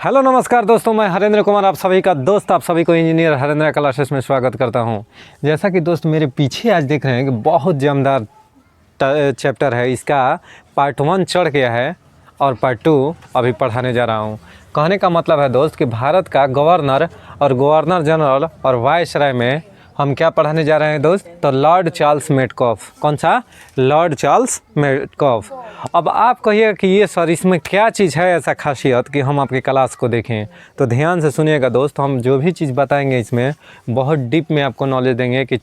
Hello नमस्कार दोस्तों, मैं हरेंद्र कुमार आप सभी का दोस्त, आप सभी को इंजीनियर हरेंद्र क्लासेस में स्वागत करता हूं। जैसा कि दोस्त मेरे पीछे आज देख रहे हैं कि बहुत जमदार चैप्टर है, इसका पार्ट 1 चढ़ गया है और पार्ट 2 अभी पढ़ाने जा रहा हूं। कहने का मतलब है दोस्त कि भारत का गवर्नर और गवर्नर जनरल और वायसराय में हम क्या पढ़ाने जा रहे हैं दोस्त, तो लॉर्ड चार्ल्स मेटकॉफ। कौन सा? Lord Charles Metcalfe. अब आप कहिए कि ये सर इसमें क्या चीज़ है ऐसा खासियत कि हम आपकी क्लास को देखें, तो ध्यान से सुनिएगा दोस्त। हम जो भी चीज़ बताएंगे इसमें बहुत डीप में आपको नॉलेज देंगे कि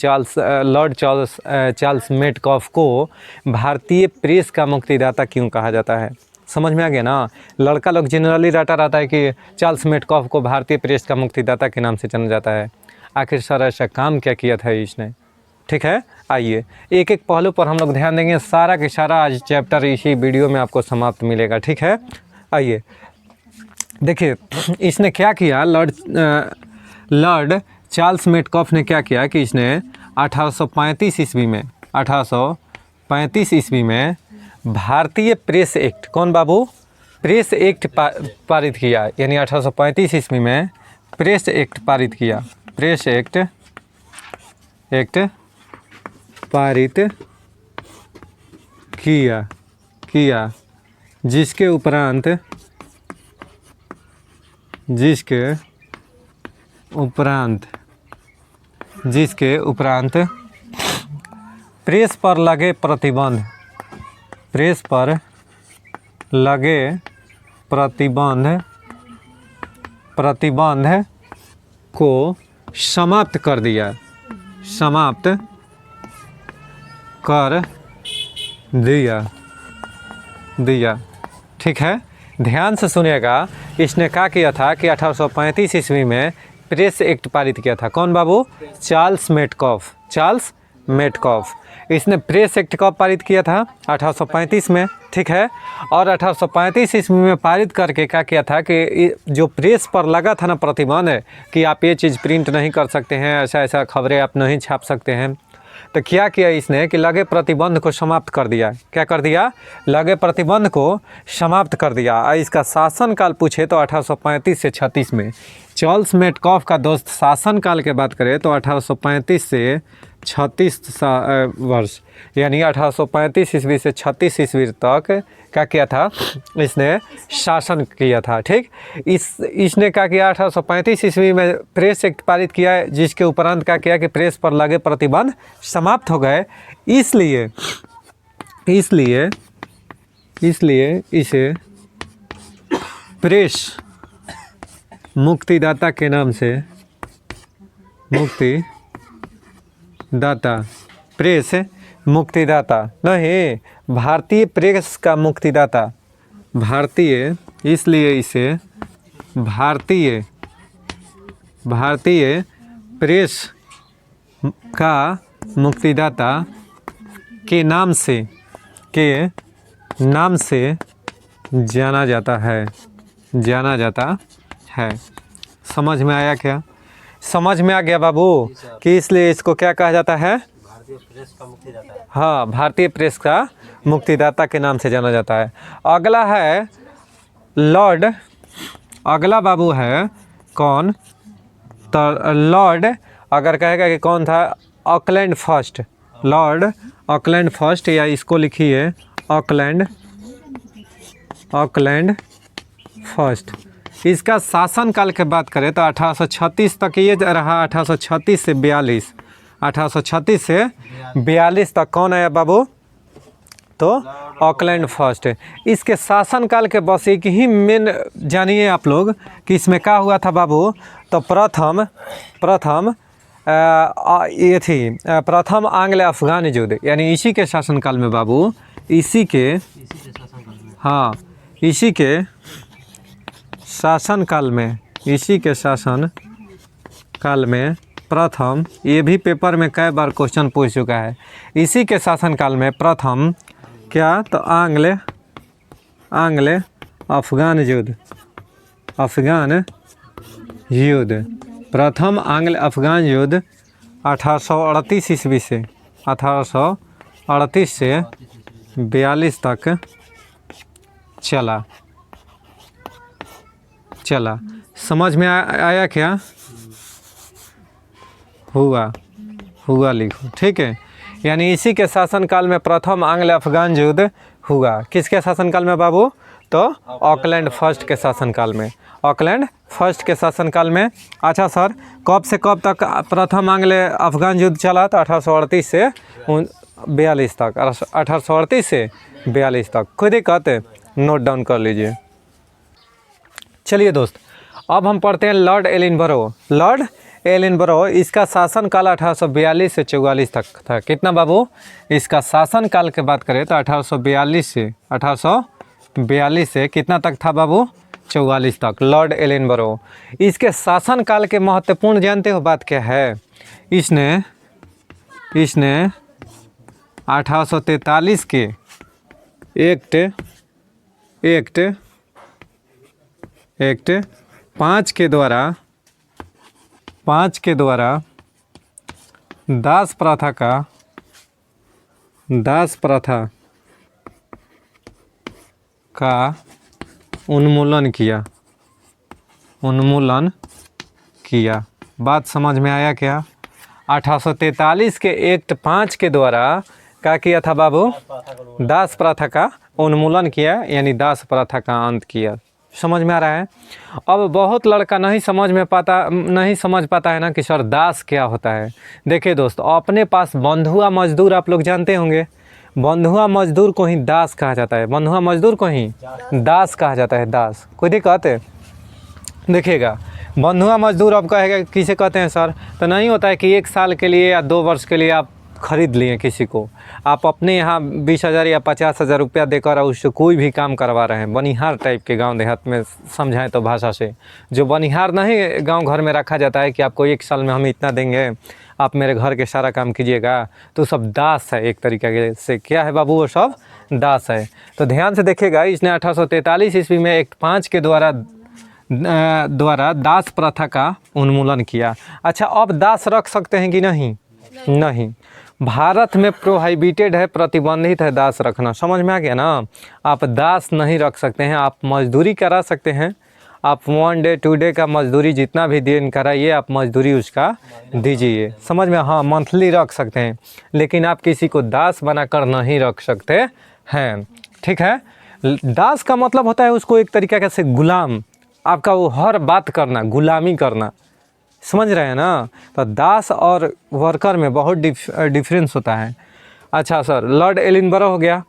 लॉर्ड चार्ल्स मेटकॉफ को भारतीय प्रेस का मुक्तिदाता क्यों कहा जाता है। समझ में आ गया ना। लड़का लोग जनरली रटा रहता है कि चार्ल्स मेटकॉफ को भारतीय प्रेस का मुक्तिदाता के नाम से जाना जाता है। आखिर सर ऐसा काम क्या किया था इसने, ठीक है। आइए एक एक पहलू पर हम लोग ध्यान देंगे। सारा के सारा आज चैप्टर इसी वीडियो में आपको समाप्त मिलेगा, ठीक है। आइए देखिए इसने क्या किया। लॉर्ड चार्ल्स मेटकॉफ ने क्या किया कि इसने 1835 ईस्वी में भारतीय प्रेस एक्ट, कौन बाबू, प्रेस एक्ट पारित किया। यानी 1835 ईस्वी में प्रेस एक्ट पारित किया। प्रेस एक्ट पारित किया जिसके उपरांत प्रेस पर लगे प्रतिबंध को समाप्त कर दिया, ठीक है। ध्यान से सुनिएगा। इसने क्या किया था कि 1835 ईस्वी में प्रेस एक्ट पारित किया था। कौन बाबू? Charles Metcalfe. इसने प्रेस एक्ट कब पारित किया था? 1835 में, ठीक है। और 1835 ईस्वी में पारित करके क्या किया था कि जो प्रेस पर लगा था ना प्रतिबंध कि आप ये चीज़ प्रिंट नहीं कर सकते हैं, ऐसा खबरें आप नहीं छाप सकते हैं, तो क्या किया इसने कि लगे प्रतिबंध को समाप्त कर दिया। क्या कर दिया? लगे प्रतिबंध को समाप्त कर दिया। इसका शासनकाल पूछे तो 1835 से 36 में। चार्ल्स मेटकॉफ का दोस्त शासनकाल के बात करें तो 1835 से 36 वर्ष, यानी 1835 ईस्वी से 36 ईस्वी तक क्या किया था, इसने शासन किया था, ठीक। इसने क्या किया, 1835 ईस्वी में प्रेस एक्ट पारित किया, जिसके उपरांत क्या किया कि प्रेस पर लगे प्रतिबंध समाप्त हो गए। इसलिए इसे प्रेस मुक्तिदाता के नाम से प्रेस मुक्तिदाता नहीं, भारतीय प्रेस का मुक्तिदाता, इसलिए इसे भारतीय प्रेस का मुक्तिदाता के नाम से जाना जाता है। समझ में आया क्या? समझ में आ गया बाबू कि इसलिए इसको क्या कहा जाता है? भारतीय प्रेस का मुक्तिदाता। हाँ, भारतीय प्रेस का मुक्तिदाता के नाम से जाना जाता है। अगला बाबू है कौन? तो लॉर्ड, अगर कहेगा कि कौन था, Auckland first, Lord Auckland first, या इसको लिखिए ऑकलैंड फर्स्ट। इसका शासनकाल की बात करें तो 1836 तक ये रहा। 1836 से 42 तक कौन आया बाबू? तो ऑकलैंड फर्स्ट। इसके शासनकाल के बस एक ही मेन जानिए आप लोग कि इसमें क्या हुआ था बाबू। तो प्रथम आंग्ल अफगान युद्ध, यानी इसी के शासनकाल में बाबू, इसी के शासनकाल में प्रथम, ये भी पेपर में कई बार क्वेश्चन पूछ चुका है। इसी के शासनकाल में प्रथम क्या, तो आंग्ल अफगान युद्ध, प्रथम आंग्ल अफगान युद्ध 1838 ईस्वी से 1838 से 42 तक चला। समझ में आया क्या? हुआ लिखो, ठीक है। यानी इसी के शासनकाल में प्रथम आंग्ल अफगान युद्ध हुआ। किसके शासनकाल में बाबू? तो ऑकलैंड फर्स्ट के शासनकाल में, ऑकलैंड फर्स्ट के शासनकाल में। अच्छा सर, कब से कब तक प्रथम आंग्ल अफगान युद्ध चला? तो 1838 से 42 तक, 1838 से 42 तक। कोई दिक्कत? नोट डाउन कर लीजिए। चलिए दोस्त, अब हम पढ़ते हैं लॉर्ड एलिनबरो। लॉर्ड एलिनबरो, इसका शासनकाल 1842 से 44 तक था। कितना बाबू? इसका शासनकाल की बात करें तो 1842 से कितना तक था बाबू? 44 तक। लॉर्ड एलिनबरो, इसके शासनकाल के महत्वपूर्ण जानते हो बात क्या है? इसने 1843 के एक्ट 5 के द्वारा दास प्रथा का उन्मूलन किया। बात समझ में आया क्या? 1843 के एक्ट 5 के द्वारा क्या किया था बाबू? दास प्रथा का उन्मूलन किया, यानी दास प्रथा का अंत किया। समझ में आ रहा है? अब बहुत लड़का नहीं समझ पाता है ना कि सर दास क्या होता है। देखिए दोस्त, अपने पास बंधुआ मजदूर आप लोग जानते होंगे। बंधुआ मजदूर को ही दास कहा जाता है। बंधुआ मजदूर को ही दास कहा जाता है। दास, कोई दिक्कत है? देखिएगा, बंधुआ मजदूर अब कहेगा किसे कहते हैं सर? तो नहीं होता है कि 1 साल के लिए या 2 वर्ष के लिए आप खरीद लिए किसी को, आप अपने यहाँ 20,000 या 50,000 रुपया देकर उससे कोई भी काम करवा रहे हैं। बनिहार टाइप के गांव देहात में समझाएं तो भाषा से, जो बनिहार नहीं गांव घर में रखा जाता है कि आपको 1 साल में हम इतना देंगे, आप मेरे घर के सारा काम कीजिएगा, तो सब दास है एक तरीके से। क्या है बाबू? वो सब दास है। तो ध्यान से देखिएगा, इसने 1843 ईस्वी में एक्ट 5 के द्वारा दास प्रथा का उन्मूलन किया। अच्छा, अब दास रख सकते हैं कि नहीं? नहीं, भारत में प्रोहिबिटेड है, प्रतिबंधित है दास रखना। समझ में आ गया ना? आप दास नहीं रख सकते हैं। आप मजदूरी करा सकते हैं, आप 1 डे 2 डे का मजदूरी जितना भी दिन कराइए, आप मजदूरी उसका दीजिए। समझ में? हाँ, मंथली रख सकते हैं, लेकिन आप किसी को दास बनाकर नहीं रख सकते हैं। ठीक है? दास का मतलब होता है उसको एक तरीके से गुलाम, आपका वो हर बात करना, गुलामी करना। समझ रहे हैं ना? तो दास और वर्कर में बहुत डिफरेंस होता है। अच्छा सर, लॉर्ड एलिनबरो हो गया।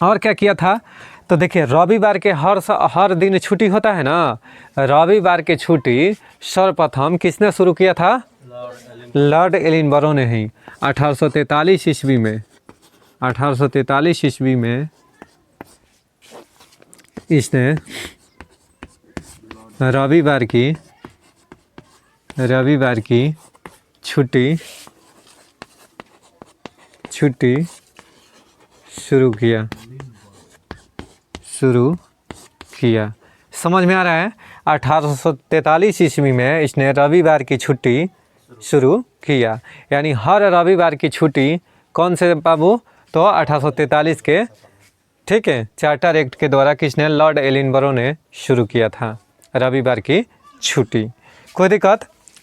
और क्या किया था? तो देखिए, रविवार के हर दिन छुट्टी होता है ना, रविवार की छुट्टी सर्वप्रथम किसने शुरू किया था? लॉर्ड एलिनबरो ने ही। 1843 ईस्वी में इसने रविवार की छुट्टी शुरू किया। समझ में आ रहा है? 1843 ईस्वी में इसने रविवार की छुट्टी शुरू किया, यानी हर रविवार की छुट्टी कौन से बाबू? तो 1843 के, ठीक है, चार्टर एक्ट के द्वारा किसने? लॉर्ड एलिनबरो ने शुरू किया था रविवार की छुट्टी। कोई दिक्कत?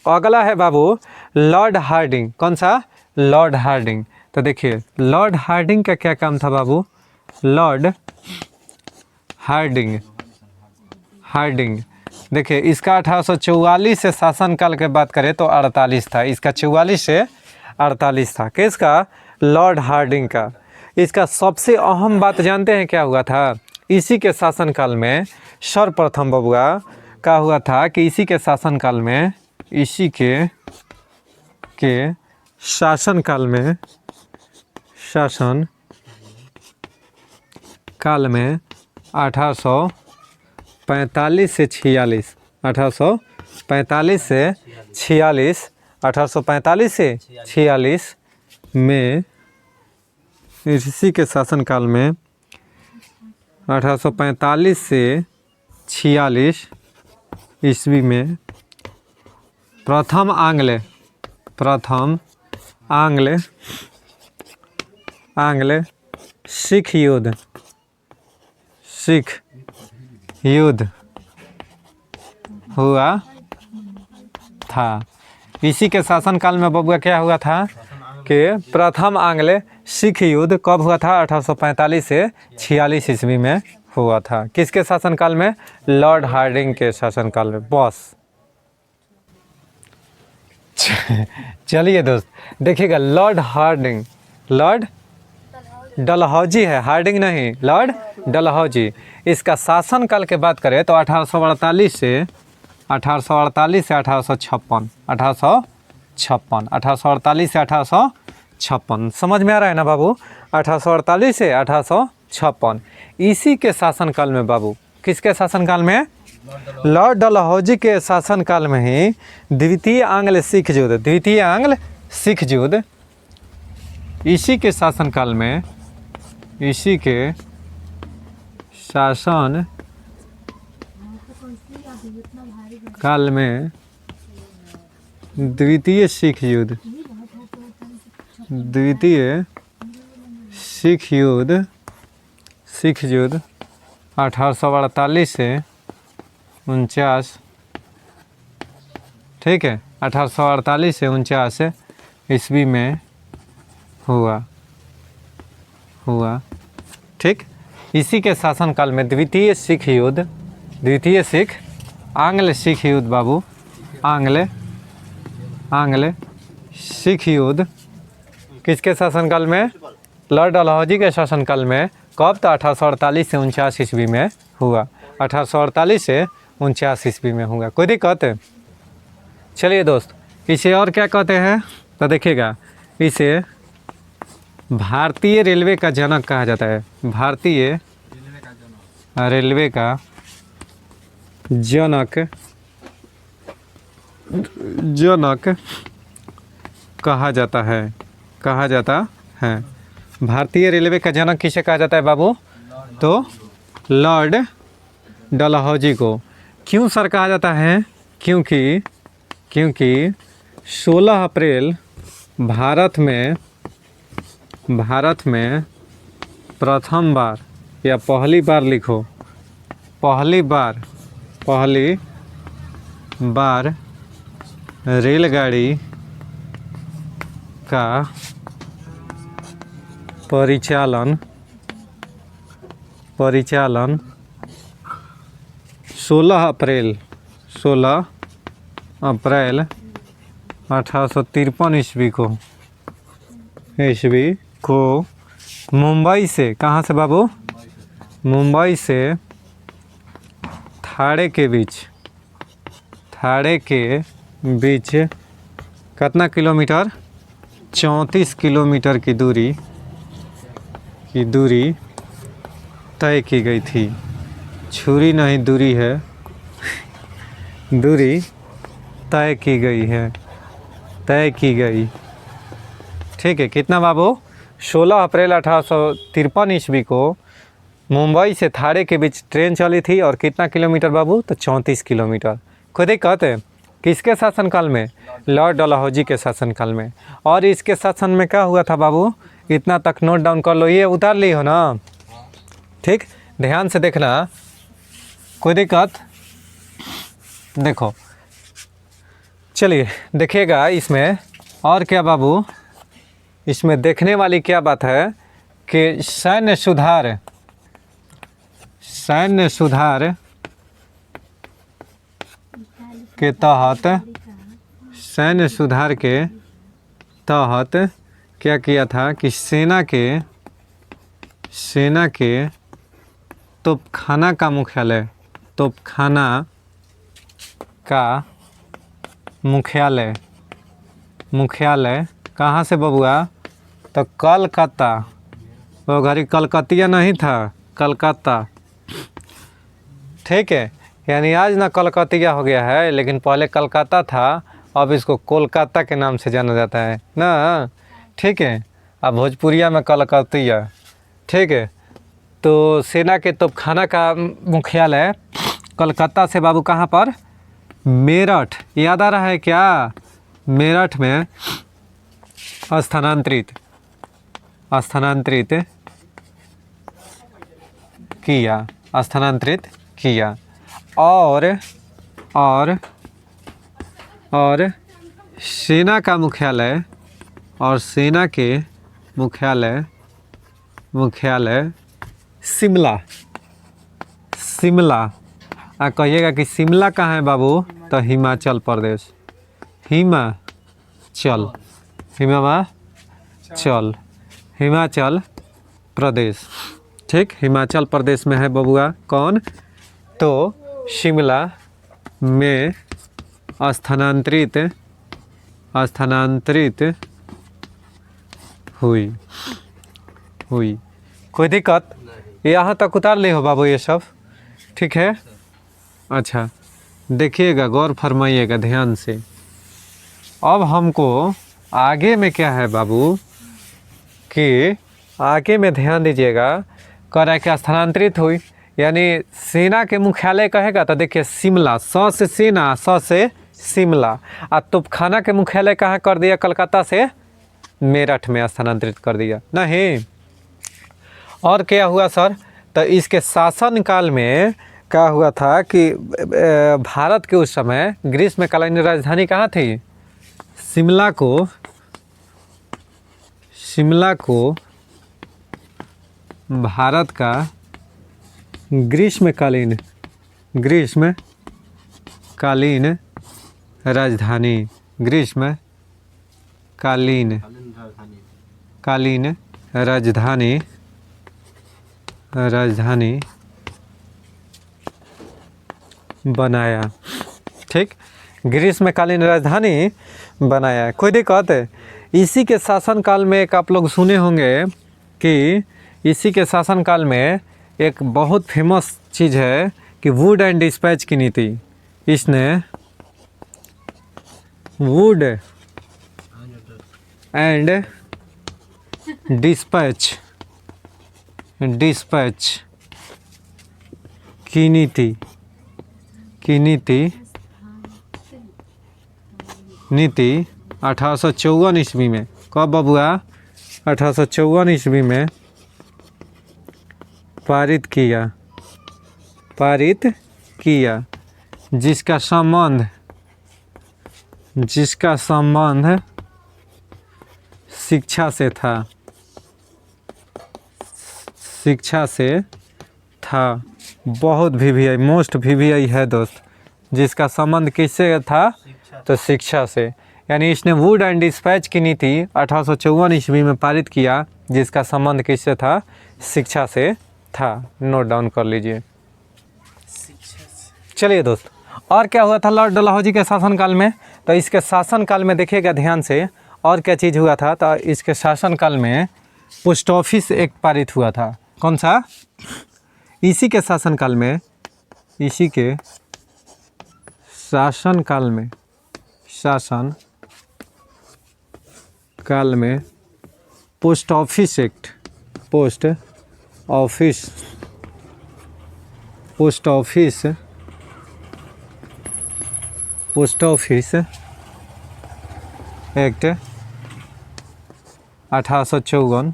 अगला है बाबू लॉर्ड हार्डिंग। कौन सा? Lord Hardinge. तो देखिए, लॉर्ड हार्डिंग का क्या काम था बाबू? लॉर्ड हार्डिंग देखिए, इसका 1844 से शासनकाल के बात करें तो 48 था। इसका 44 से 48 था। किसका? लॉर्ड हार्डिंग का। इसका सबसे अहम बात जानते हैं क्या हुआ था? इसी के शासनकाल में सर्वप्रथम बबुआ क्या हुआ था कि इसी के शासनकाल में 1845 से 46, 1845 में इसी के शासनकाल में 1845 से 46 ईस्वी में प्रथम आंग्ल सिख युद्ध हुआ था। इसी के शासनकाल में बबुआ क्या हुआ था कि प्रथम आंग्ल सिख युद्ध कब हुआ था? 1845 से 46 ईस्वी में हुआ था। किसके शासनकाल में? लॉर्ड हार्डिंग के शासनकाल में। बस चलिए दोस्त देखिएगा, लॉर्ड हार्डिंग, लॉर्ड डलहौजी है, हार्डिंग नहीं, लॉर्ड डलहौजी। इसका शासनकाल की बात करें तो 1848 से 1856, 1848 से 1856, समझ में आ रहा है ना बाबू? 1848 से 1856। इसी के शासनकाल में बाबू, किसके शासनकाल में? लॉर्ड डलहौजी के शासनकाल में ही द्वितीय आंग्ल सिख युद्ध, द्वितीय आंग्ल सिख युद्ध, इसी के शासनकाल में, इसी के शासन काल में द्वितीय सिख युद्ध, द्वितीय सिख युद्ध, सिख युद्ध 1848 से 49, ठीक है, 1848 से 49 ईस्वी में हुआ, ठीक। इसी के शासनकाल में द्वितीय सिख युद्ध, द्वितीय सिख आंग्ल सिख युद्ध बाबू, आंग्ल सिख युद्ध किसके शासनकाल में? लॉर्ड डलहौजी के शासनकाल में। कब? तो 1848 से 49 ईस्वी में हुआ, 1848 से 49 ईस्वी में हुआ। कोई दिक्कत है? चलिए दोस्त, इसे और क्या कहते हैं तो देखिएगा, इसे भारतीय रेलवे का जनक कहा जाता है। भारतीय रेलवे का जनक कहा जाता है, भारतीय रेलवे का जनक किसे कहा जाता है बाबू? तो लॉर्ड डलहौजी को। क्यों सर कहा जाता है? क्योंकि 16 अप्रैल भारत में प्रथम बार या पहली बार लिखो, पहली बार रेलगाड़ी का परिचालन 16 अप्रैल 1853 ईस्वी को मुंबई से, कहाँ से बाबू? मुंबई से थाड़े के बीच कितना किलोमीटर? 34 किलोमीटर की दूरी तय की गई थी। छुरी नहीं, दूरी है, दूरी तय की गई, ठीक है। कितना बाबू? 16 अप्रैल 1853 ईस्वी को मुंबई से थाड़े के बीच ट्रेन चली थी, और कितना किलोमीटर बाबू? तो 34 किलोमीटर। खुद ही कहते हैं किसके शासनकाल में? लॉर्ड डलहौजी के शासनकाल में। और इसके शासन में क्या हुआ था बाबू? इतना तक नोट डाउन कर लो, ये उतार ली हो ना, ठीक, ध्यान से देखना, कोई दिक्कत? देखो, चलिए देखिएगा इसमें और क्या बाबू, इसमें देखने वाली क्या बात है कि सैन्य सुधार के तहत क्या किया था कि सेना के तोपखाना का मुख्यालय कहाँ से बबुआ? तो कलकत्ता, वो घड़ी कलकतिया नहीं था, कलकत्ता, ठीक है। यानी आज ना कलकतिया हो गया है, लेकिन पहले कलकत्ता था, अब इसको कोलकाता के नाम से जाना जाता है ना, ठीक है। अब भोजपुरिया में कलकतिया, ठीक है। तो सेना के तोपखाना का मुख्यालय कलकत्ता से बाबू कहाँ पर? मेरठ, याद आ रहा है क्या? मेरठ में स्थानांतरित किया, और और सेना का मुख्यालय और सेना के मुख्यालय शिमला। कहिएगा कि शिमला कहाँ है बाबू, तो हिमाचल प्रदेश। हिमाचल प्रदेश। ठीक, हिमाचल प्रदेश में है बबुआ कौन, तो शिमला में स्थानांतरित हुई। कोई दिक्कत, यहाँ तक उतार ले हो बाबू ये सब, ठीक है। अच्छा देखिएगा, गौर फरमाइएगा ध्यान से। अब हमको आगे में क्या है बाबू कि आगे में ध्यान दीजिएगा, कह रहा है कि स्थानांतरित हुई, यानी सेना के मुख्यालय कहेगा तो देखिए शिमला, स से सेना, स से शिमला। और तोपखाना के मुख्यालय कहाँ कर दिया, कलकत्ता से मेरठ में स्थानांतरित कर दिया। नहीं, और क्या हुआ सर, तो इसके शासनकाल में क्या हुआ था कि भारत के उस समय ग्रीष्मकालीन राजधानी कहाँ थी, शिमला को भारत का ग्रीष्मकालीन राजधानी बनाया। ठीक, ग्रीष्मकालीन राजधानी बनाया। कोई दिक्कत है, इसी के शासनकाल में एक आप लोग सुने होंगे कि इसी के शासनकाल में एक बहुत फेमस चीज़ है कि वुड एंड डिस्पैच की नीति। इसने वुड एंड डिस्पैच की नीति 1854 ईस्वी में, कब बबुआ, 1854 ईस्वी में पारित किया, जिसका संबंध शिक्षा से था। बहुत VVI, मोस्ट VVI है दोस्त, जिसका संबंध किससे था, तो शिक्षा से। यानी इसने वुड एंड डिस्पैच की नीति 1854 ईस्वी में पारित किया, जिसका संबंध किससे था, शिक्षा से था। नोट डाउन कर लीजिए। चलिए दोस्त, और क्या हुआ था लॉर्ड डलहौजी के शासनकाल में, तो इसके शासनकाल में देखिएगा ध्यान से, और क्या चीज़ हुआ था, तो इसके शासनकाल में पोस्ट ऑफिस एक्ट पारित हुआ था। कौन सा, इसी के शासनकाल में पोस्ट ऑफिस एक्ट एक्ट 1854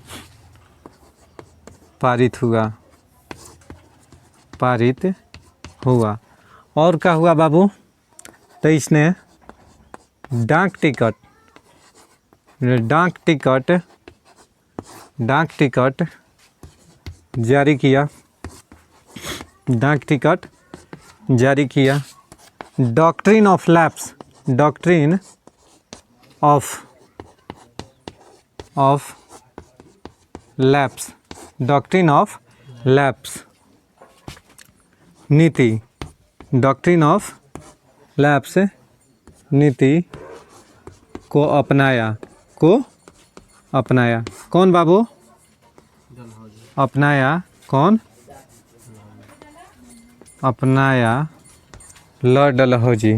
पारित हुआ। और क्या हुआ बाबू, तो इसने डाक टिकट जारी किया। डॉक्ट्रिन ऑफ लैप्स नीति को अपनाया। कौन बाबू अपनाया, कौन अपनाया, Lord Dalhousie.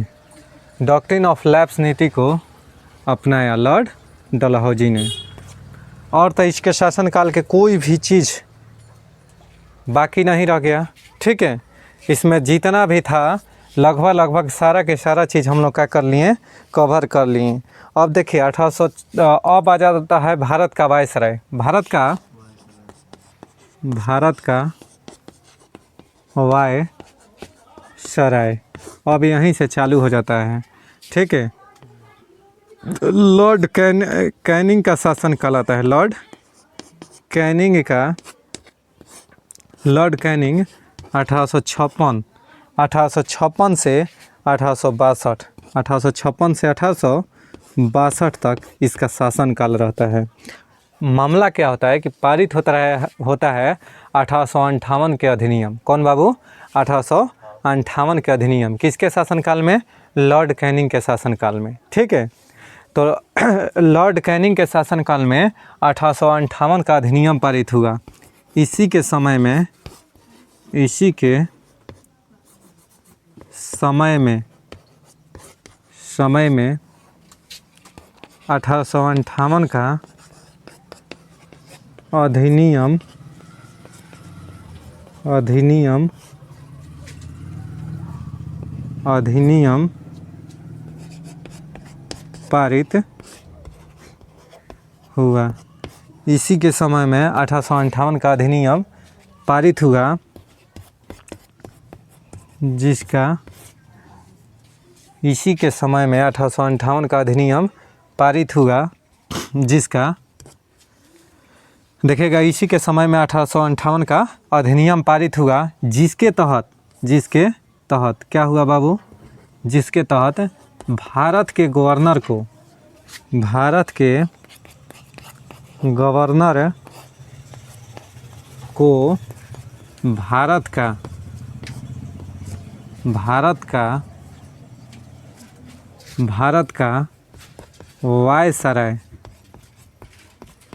Doctrine of lapse नीति को अपनाया लॉर्ड डलहौजी ने। और तो इसके शासनकाल के कोई भी चीज़ बाकी नहीं रह गया। ठीक है, इसमें जितना भी था लगभग सारा के सारा चीज़ हम लोग क्या कर लिए, कवर कर लिए। अब देखिए 1800 अब आ जाता है भारत का वायसराय। भारत का वायसराय अब यहीं से चालू हो जाता है। ठीक है, लॉर्ड कैनिंग का शासन कहलाता है। लॉर्ड कैनिंग 1856 से 1862, 1856 से 1862 तक इसका शासनकाल रहता है। मामला क्या होता है कि पारित होता है 1858 के अधिनियम। कौन बाबू? 1858 के अधिनियम। किसके शासनकाल में? लॉर्ड कैनिंग के शासनकाल में। ठीक है, तो लॉर्ड कैनिंग के शासनकाल में 1858 का अधिनियम पारित हुआ। इसी के समय में 1858 का अधिनियम पारित हुआ। इसी के समय में 1858 का अधिनियम पारित हुआ, जिसका इसी के समय में 1858 का अधिनियम पारित हुआ, जिसका देखिएगा, इसी के समय में 1858 का अधिनियम पारित हुआ, जिसके तहत क्या हुआ बाबू? जिसके तहत भारत के गवर्नर को भारत का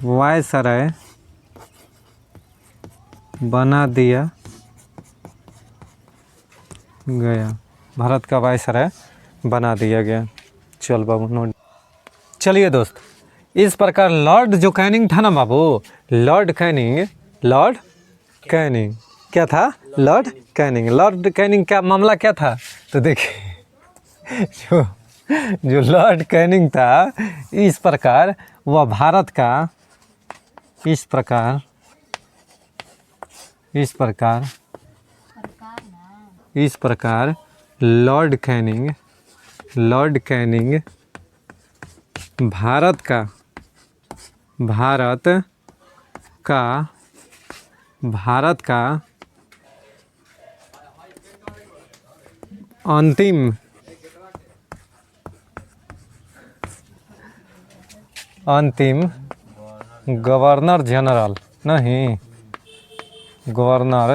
वायसराय बना दिया गया। भारत का वायसराय बना दिया गया। चल बाबू नोट। चलिए दोस्त, इस प्रकार लॉर्ड जो कैनिंग था ना बाबू, लॉर्ड कैनिंग क्या था? लॉर्ड कैनिंग का मामला क्या था? तो देखिए, जो लॉर्ड कैनिंग था, इस प्रकार वह भारत का इस प्रकार लॉर्ड कैनिंग भारत का अंतिम गवर्नर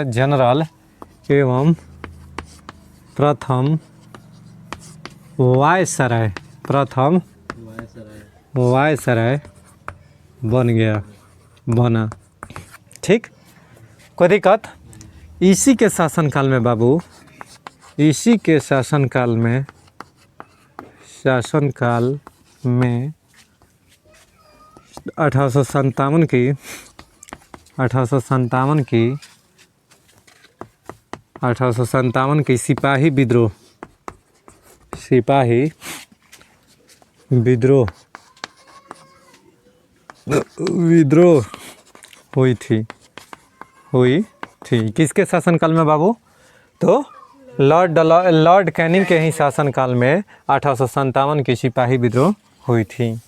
जनरल एवं प्रथम वायसराय बना। ठीक, कोई दिक्कत? इसी के शासनकाल में बाबू, 1857 की सिपाही विद्रोह हुई थी। किसके शासनकाल में बाबू? तो लॉर्ड कैनिंग के ही शासनकाल में 1857 की सिपाही विद्रोह हुई थी।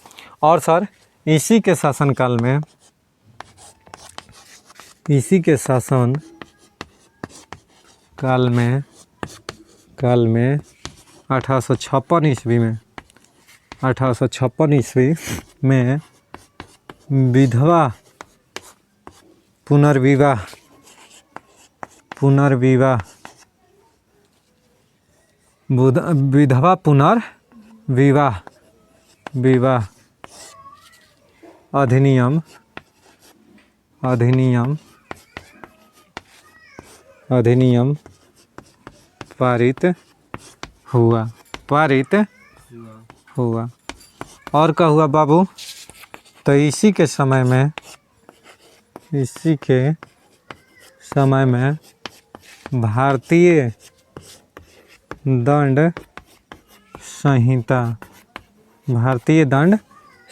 और सर, इसी के शासनकाल में 1856 ईस्वी में विधवा पुनर्विवाह अधिनियम पारित हुआ। और क्या हुआ बाबू? तो इसी के समय में भारतीय दंड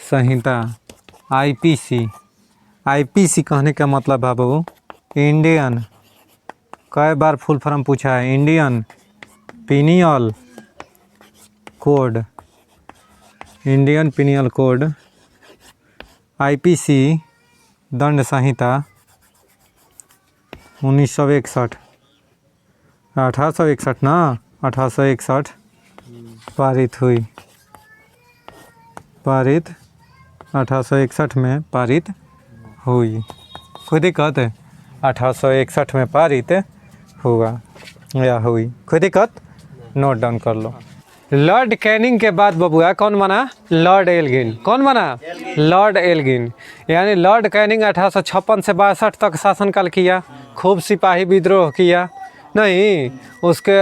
संहिता आईपीसी कहने का मतलब बाबू इंडियन, कई बार फुल फॉर्म पूछा है, Indian pineal code, Indian pineal code, IPC दंड संहिता 1961, 1861 ना, 1861 पारित हुई, पारित 1861 में पारित हुई। कोई दिक्कत है? 1861 में पारित हुआ या हुई, कोई दिक्कत? नोट डाउन कर लो। लॉर्ड कैनिंग के बाद बबुआ कौन बना? Lord Elgin. कौन बना? Lord Elgin. यानी लॉर्ड कैनिंग 1856 से 62 तक शासनकाल किया, खूब सिपाही विद्रोह किया। नहीं, उसके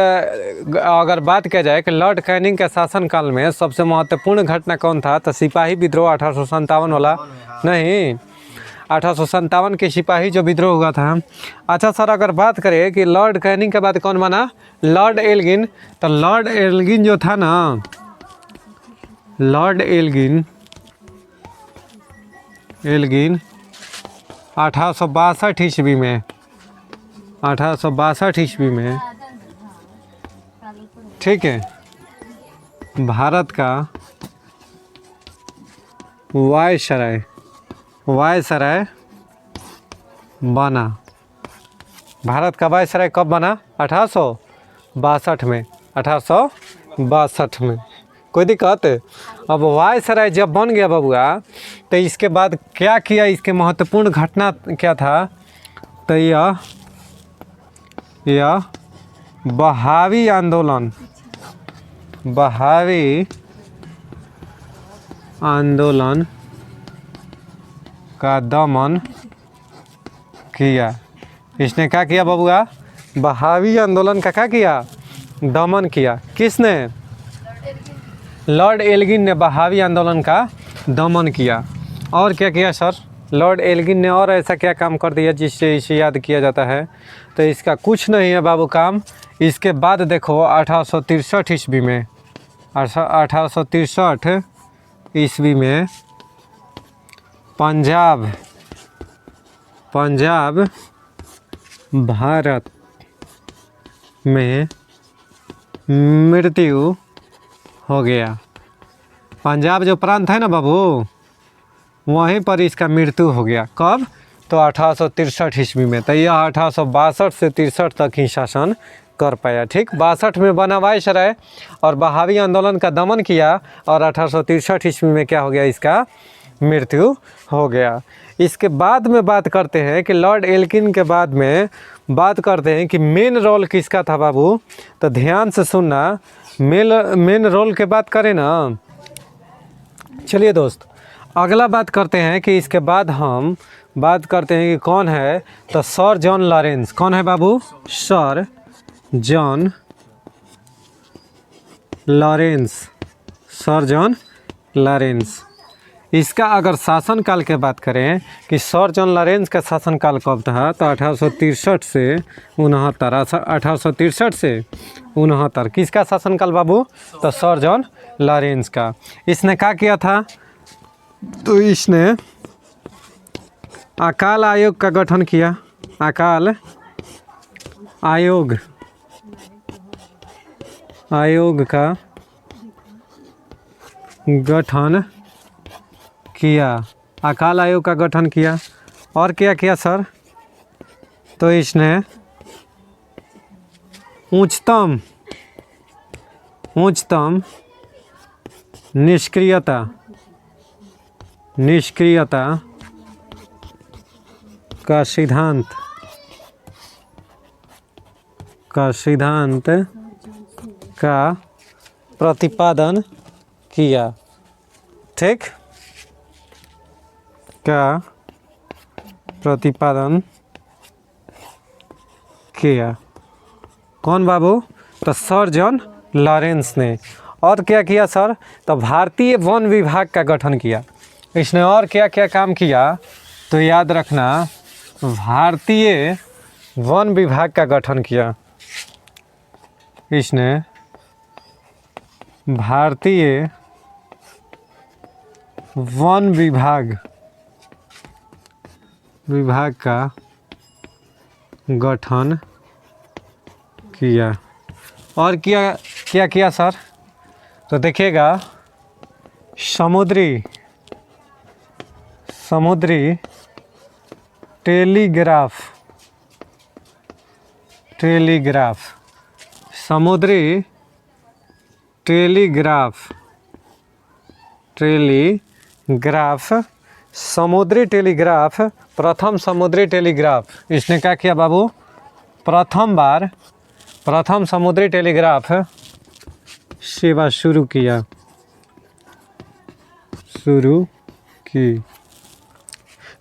अगर बात किया जाए कि लॉर्ड कैनिंग के शासनकाल में सबसे महत्वपूर्ण घटना कौन था, तो सिपाही विद्रोह 1857 वाला। नहीं, 1857 के सिपाही जो विद्रोह हुआ था। अच्छा सर, अगर बात करें कि लॉर्ड कैनिंग के बाद कौन बना? Lord Elgin. तो लॉर्ड एल्गिन जो था ना, लॉर्ड एल्गिन 1862 ईस्वी में, 1862 ईस्वी में, ठीक है, भारत का वायसराय बना। भारत का वायसराय कब बना? 1862 में, 1862 में। कोई दिक्कत? अब वायसराय जब बन गया बबुआ, तो इसके बाद क्या किया, इसके महत्वपूर्ण घटना क्या था? तो यह बहावी आंदोलन का दमन किया। इसने क्या किया बबुआ? बहावी आंदोलन का क्या किया? दमन किया। किसने? लॉर्ड एल्गिन ने बहावी आंदोलन का दमन किया। और क्या किया सर? लॉर्ड एल्गिन ने और ऐसा क्या काम कर दिया जिससे इसे याद किया जाता है? तो इसका कुछ नहीं है बाबू काम। इसके बाद देखो 1863 ईस्वी में, 1863 ईस्वी में पंजाब भारत में मृत्यु हो गया। पंजाब जो प्रांत है ना बाबू, वहीं पर इसका मृत्यु हो गया। कब? तो 1863 ईस्वी में। तो यह 1862 से 63 तक ही शासन कर पाया। ठीक, 62 में बना वायसराय और बहावी आंदोलन का दमन किया, और 1863 ईस्वी में क्या हो गया? इसका मृत्यु हो गया। इसके बाद में बात करते हैं कि लॉर्ड एल्गिन के बाद में बात करते हैं कि मेन रोल किसका था बाबू। तो ध्यान से सुनना, मेन रोल के बात करें ना। चलिए दोस्त, अगला बात करते हैं कि इसके बाद हम बात करते हैं कि कौन है। तो सर जॉन लॉरेंस। कौन है बाबू? Sir John Lawrence. Sir John Lawrence. इसका अगर शासनकाल के बात करें कि सर जॉन लॉरेंस का शासनकाल कब था, तो 1863 से 69। 1863 से 69 किसका शासनकाल बाबू? तो सर जॉन लॉरेंस का। इसने क्या किया था? तो इसने अकाल आयोग का गठन किया। अकाल आयोग का गठन किया। अकाल आयोग का गठन किया। और क्या किया सर? तो इसने उच्चतम निष्क्रियता का सिद्धांत का प्रतिपादन किया। ठीक, का प्रतिपादन किया। कौन बाबू? तो सर जॉन लॉरेंस ने। और क्या किया सर? तो भारतीय वन विभाग का गठन किया। इसने और क्या क्या काम किया? तो याद रखना, भारतीय वन विभाग का गठन किया। इसने भारतीय वन विभाग का गठन किया। और क्या किया सर? तो देखिएगा समुद्री टेलीग्राफ समुद्री टेलीग्राफ प्रथम समुद्री टेलीग्राफ इसने क्या किया बाबू? प्रथम समुद्री टेलीग्राफ सेवा शुरू की।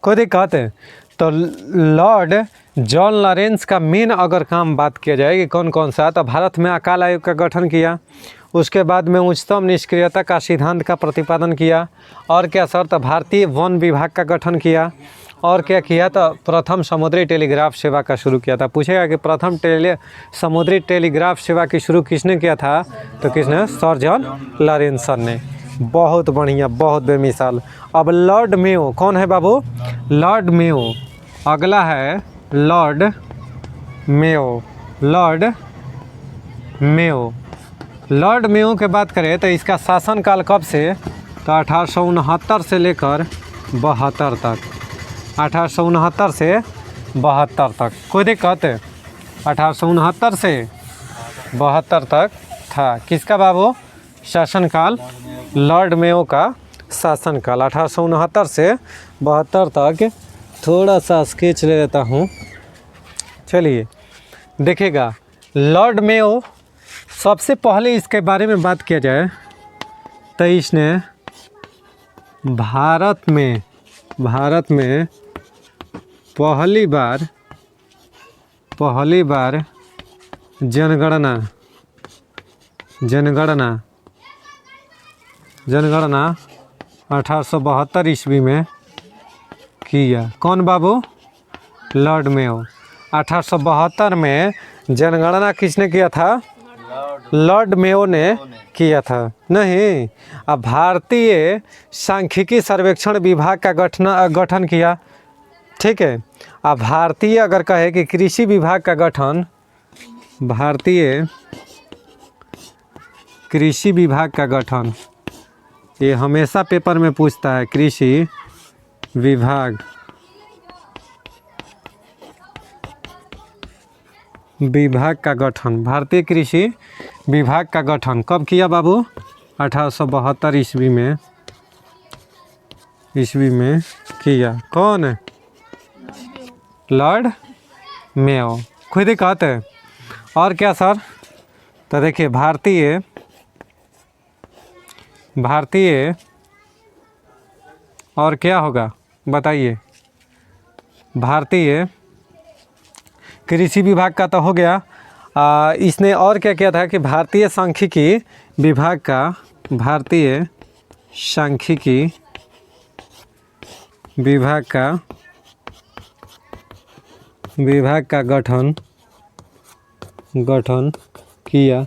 कोई दिक्कत है? तो लॉर्ड जॉन लॉरेंस का मेन अगर काम बात किया जाए कि कौन कौन सा, तो भारत में अकाल आयोग का गठन किया, उसके बाद में उच्चतम निष्क्रियता का सिद्धांत का प्रतिपादन किया, और क्या सर? तो भारतीय वन विभाग का गठन किया, और क्या किया? तो प्रथम समुद्री टेलीग्राफ सेवा का शुरू किया था। पूछेगा कि प्रथम समुद्री टेलीग्राफ सेवा की शुरू किसने किया था? तो किसने? सर जॉन लॉरेंसन ने। बहुत बढ़िया, बहुत बेमिसाल। अब लॉर्ड मेयो कौन है बाबू? Lord Mayo. अगला है लॉर्ड मेयो के बात करें तो इसका शासनकाल कब से? तो 1869 से लेकर 72 तक। 1869 से 72 तक। कोई दिक्कत है? 1869 से 72 तक था किसका बाबू शासनकाल? लॉर्ड मेयो का शासनकाल 1869 से 72 तक। थोड़ा सा स्केच ले लेता हूँ। चलिए देखिएगा, लॉर्ड मेयो सबसे पहले इसके बारे में बात किया जाए तो इसने भारत में पहली बार जनगणना 1872 ईस्वी में किया। कौन बाबू? Lord Mayo. 1872 में जनगणना किसने किया था? लॉर्ड मेयो ने किया था। नहीं, अब भारतीय सांख्यिकी सर्वेक्षण विभाग का गठन किया। ठीक है। अब भारतीय अगर कहे कि कृषि विभाग का गठन, भारतीय कृषि विभाग का गठन, ये हमेशा पेपर में पूछता है। कृषि विभाग का गठन, भारतीय कृषि विभाग का गठन कब किया बाबू? 1872 ईस्वी में किया। कौन? Lord Mayo. खुद ही कहते हैं। और क्या सर? तो देखिए भारतीय और क्या होगा बताइए? भारतीय कृषि विभाग का तो हो गया। इसने और क्या किया था कि भारतीय सांख्यिकी विभाग का गठन किया।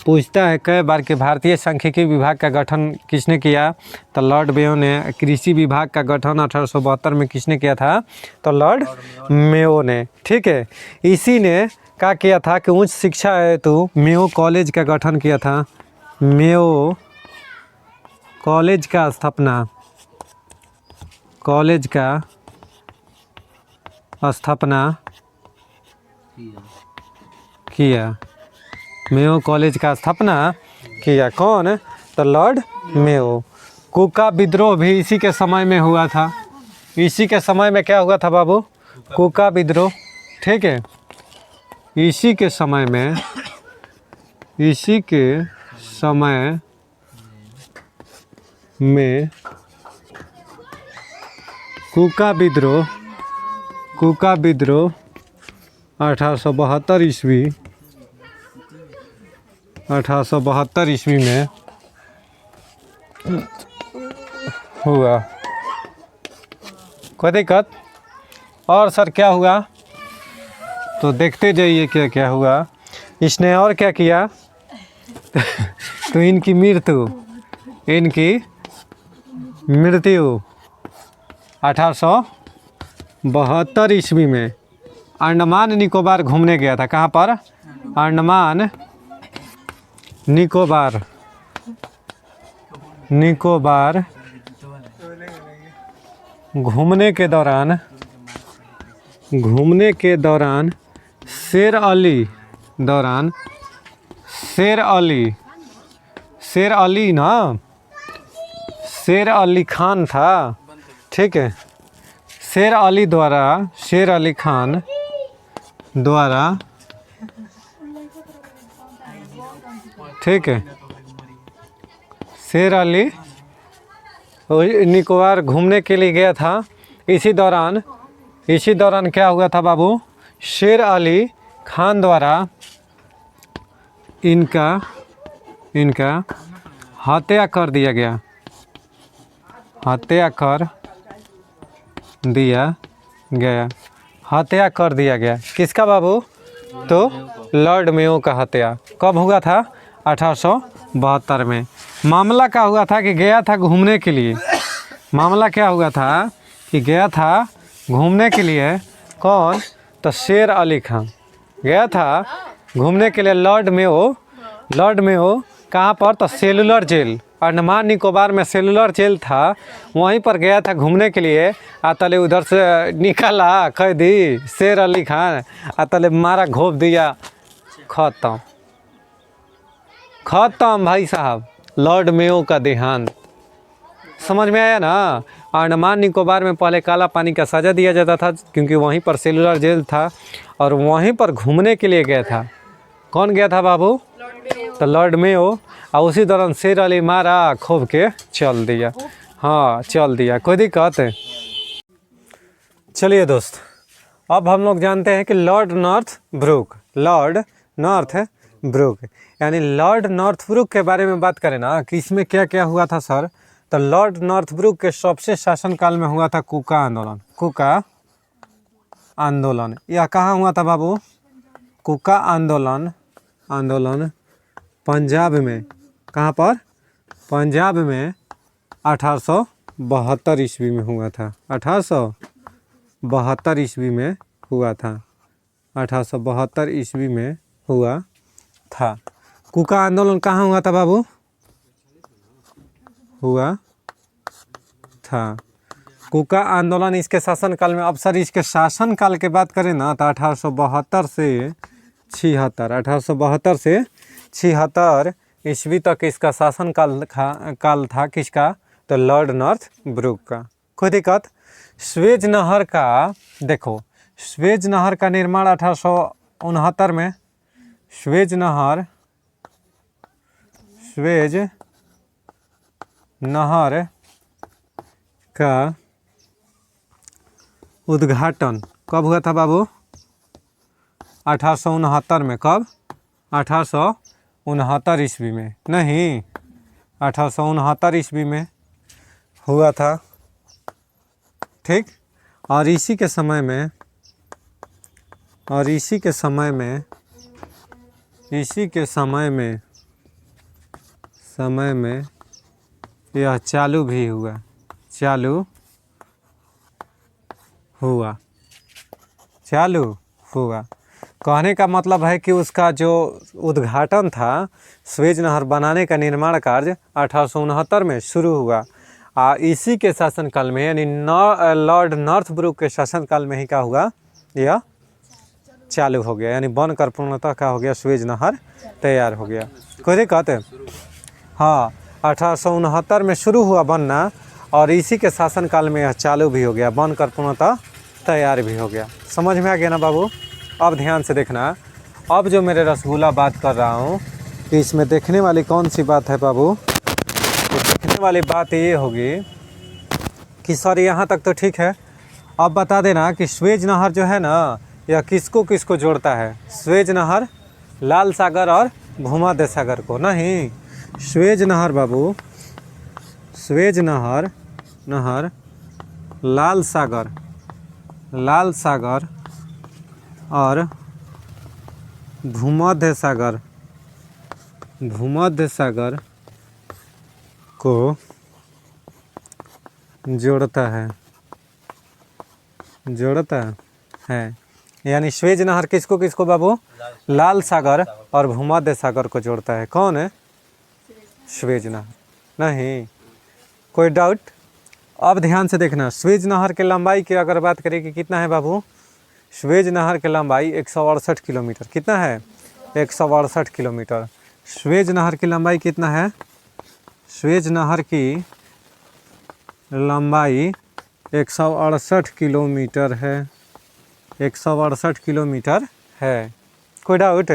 पूछता है कई बार कि भारतीय सांख्यिकी विभाग का गठन किसने किया? तो लॉर्ड मेयो ने। कृषि विभाग का गठन 1872 में किसने किया था? तो लॉर्ड मेयो ने। ठीक है। इसी ने क्या किया था कि उच्च शिक्षा हेतु मेयो कॉलेज का गठन किया था। मेयो कॉलेज का स्थापना किया। मेयो कॉलेज का स्थापना किया। कौन? तो लॉर्ड मेयो। कूका विद्रोह भी इसी के समय में हुआ था। इसी के समय में क्या हुआ था बाबू? कूका विद्रोह। ठीक है। इसी के समय में कूका विद्रोह 1872 ईस्वी में हुआ। कोई दिक्कत? और सर क्या हुआ? तो देखते जाइए क्या क्या हुआ। इसने और क्या किया? तो इनकी मृत्यु 1872 ईस्वी में अंडमान निकोबार घूमने गया था। कहाँ पर? अंडमान निकोबार निकोबार घूमने के दौरान शेर अली खान था, ठीक है। शेर अली खान द्वारा, ठीक है, शेर अली निकोबार घूमने के लिए गया था। इसी दौरान क्या हुआ था बाबू? शेर अली खान द्वारा इनका हत्या कर दिया गया। हत्या कर दिया गया किसका बाबू? तो लॉर्ड मेयो का हत्या कब हुआ था? 1872 में। मामला क्या हुआ था कि गया था घूमने के लिए। मामला क्या हुआ था कि गया था घूमने के लिए। कौन? तो शेर अली खान गया था घूमने के लिए। लॉर्ड मेयो कहाँ पर? तो सेलुलर जेल, अंडमान निकोबार में सेलुलर जेल था, वहीं पर गया था घूमने के लिए। आतले उधर से निकला कैदी शेर अली खान, आतले मारा, घोप दिया, खत्म भाई साहब, लॉर्ड मेयो का देहांत। समझ में आया ना? अंडमान निकोबार में पहले काला पानी का सज़ा दिया जाता था क्योंकि वहीं पर सेलुलर जेल था और वहीं पर घूमने के लिए गया था। कौन गया था बाबू? तो लॉर्ड मेयो। और उसी दौरान शेर अली मारा, खोप के चल दिया। हाँ, चल दिया, कोई दिक्कत है? चलिए दोस्त, अब हम लोग जानते हैं कि लॉर्ड नॉर्थब्रुक यानी लॉर्ड नॉर्थब्रुक के बारे में बात करें ना कि इसमें क्या क्या हुआ था सर। तो लॉर्ड नॉर्थब्रुक के सबसे शासनकाल में हुआ था कुका आंदोलन। यह कहाँ हुआ था बाबू? कुका आंदोलन पंजाब में। कहाँ पर? पंजाब में 1872 ईस्वी में हुआ था। 1872 ईस्वी में हुआ था। 1872 ईस्वी में हुआ था। कुका आंदोलन कहाँ हुआ था बाबू? हुआ था कुका आंदोलन इसके शासनकाल में। अब सर इसके शासनकाल की बात करें ना तो 1872 से 76 ईस्वी तक इसका शासन काल था। किसका? तो लॉर्ड नॉर्थब्रुक का। कोई दिक्कत? स्वेज नहर का देखो, स्वेज नहर का निर्माण 1869 में। स्वेज नहर का उद्घाटन कब हुआ था बाबू? 1869 में। कब? 1869 ईस्वी में नहीं, 1869 ईस्वी में हुआ था, ठीक। और इसी के समय में यह चालू हुआ। कहने का मतलब है कि उसका जो उद्घाटन था, स्वेज नहर बनाने का निर्माण कार्य 1869 में शुरू हुआ। इसी के शासनकाल में यानी लॉर्ड नॉर्थब्रुक के शासनकाल में ही क्या हुआ? यह चालू हो गया, यानी बनकर पूर्णतः क्या हो गया? स्वेज नहर तैयार हो गया। कोई दिक्कत है? हाँ, 1869 में शुरू हुआ बनना और इसी के शासनकाल में यह चालू भी हो गया, बनकर पूर्णतः तैयार भी हो गया। समझ में आ गया ना बाबू? अब ध्यान से देखना। अब जो मेरे रसगुल्ला बात कर रहा हूँ कि इसमें देखने वाली कौन सी बात है बाबू? तो देखने वाली बात ये होगी कि सर यहाँ तक तो ठीक है। अब बता देना कि स्वेज नहर जो है ना, यह किसको किसको जोड़ता है? स्वेज नहर लाल सागर और भूमध्य सागर को। नहीं, स्वेज नहर बाबू, स्वेज नहर लाल सागर और भूमध्य सागर को जोड़ता है। यानी स्वेज नहर किसको किसको बाबू? लाल सागर और भूमध्य सागर को जोड़ता है। कौन है? स्वेज नहर। नहीं, कोई डाउट? अब ध्यान से देखना, स्वेज नहर के लंबाई की अगर बात करें कि कितना है बाबू, स्वेज नहर की लंबाई 168 किलोमीटर। कितना है? 168 किलोमीटर। स्वेज नहर की लंबाई कितना है? स्वेज नहर की लंबाई 168 किलोमीटर है। 168 किलोमीटर है। कोई डाउट?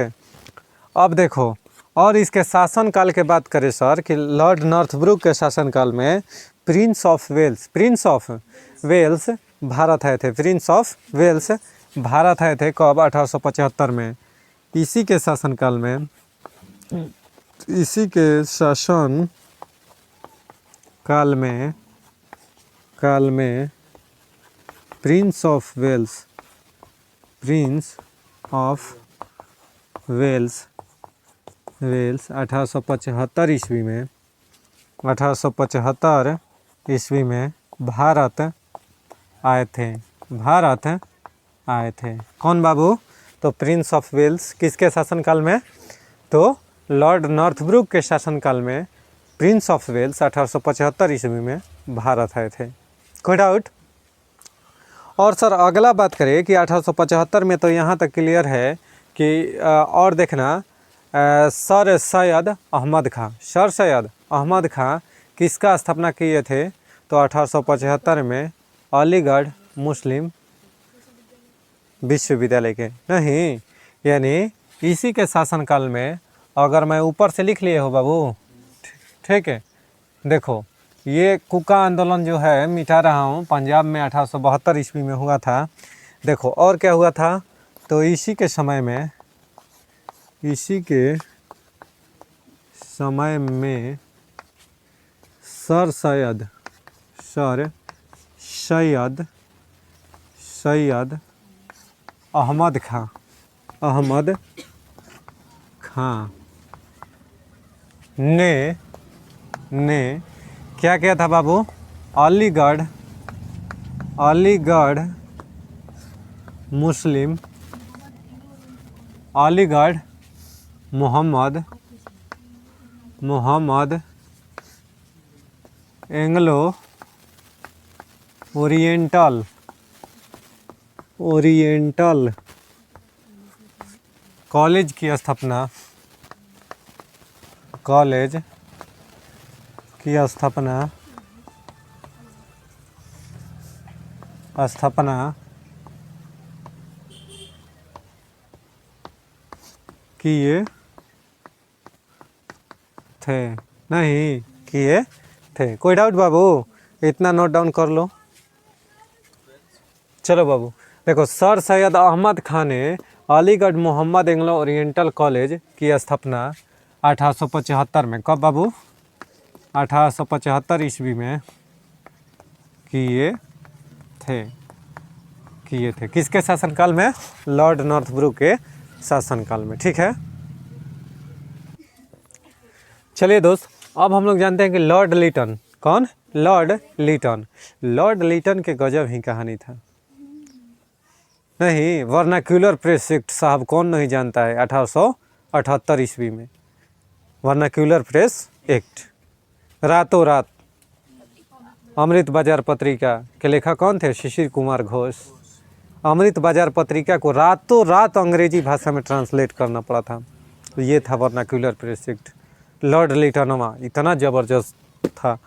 अब देखो, और इसके शासनकाल के बात करें सर कि लॉर्ड नॉर्थब्रुक के शासनकाल में प्रिंस ऑफ वेल्स भारत आए थे। प्रिंस ऑफ वेल्स भारत आए थे कब? 1875 में। इसी के शासनकाल में, इसी के शासन काल में प्रिंस ऑफ वेल्स 1875 ईस्वी में, 1875 ईस्वी में भारत आए थे। कौन बाबू? तो प्रिंस ऑफ वेल्स। किसके शासनकाल में? तो लॉर्ड नॉर्थब्रुक के शासनकाल में प्रिंस ऑफ वेल्स 1875 ईस्वी में भारत आए थे। कोई डाउट? और सर अगला बात करें कि 1875 में तो यहाँ तक क्लियर है कि और देखना, सर सैयद अहमद खां किसका स्थापना किए थे? तो 1875 में अलीगढ़ मुस्लिम विश्वविद्यालय के। नहीं, यानी इसी के शासनकाल में, अगर मैं ऊपर से लिख लिए हो बाबू, ठीक है। देखो, ये कुका आंदोलन जो है मिटा रहा हूँ, पंजाब में 1872 ईस्वी में हुआ था। देखो और क्या हुआ था, तो इसी के समय में सर सैयद अहमद खां ने क्या किया था बाबू? Aligarh Mohammad Anglo Oriental College की स्थापना किए थे। कोई डाउट बाबू? इतना नोट डाउन कर लो। चलो बाबू, देखो, सर सैयद अहमद खान ने Aligarh Mohammad Anglo Oriental College की स्थापना 1875 में, कब बाबू? 1875 ईस्वी में किए थे। किसके शासनकाल में? लॉर्ड नॉर्थब्रुक के शासनकाल में। ठीक है, चलिए दोस्त, अब हम लोग जानते हैं कि लॉर्ड लिटन, कौन? लॉर्ड लिटन के गजब ही कहानी था। नहीं, वर्नाक्यूलर प्रेस एक्ट साहब कौन नहीं जानता है? 1878 ईस्वी में वर्नाक्यूलर प्रेस एक्ट। रातों रात अमृत बाजार पत्रिका के लेखक कौन थे? शिशिर कुमार घोष। अमृत बाजार पत्रिका को रातों रात अंग्रेजी भाषा में ट्रांसलेट करना पड़ा था। तो ये था वर्नाक्यूलर प्रेस एक्ट। लॉर्ड लिटनवा इतना ज़बरदस्त था,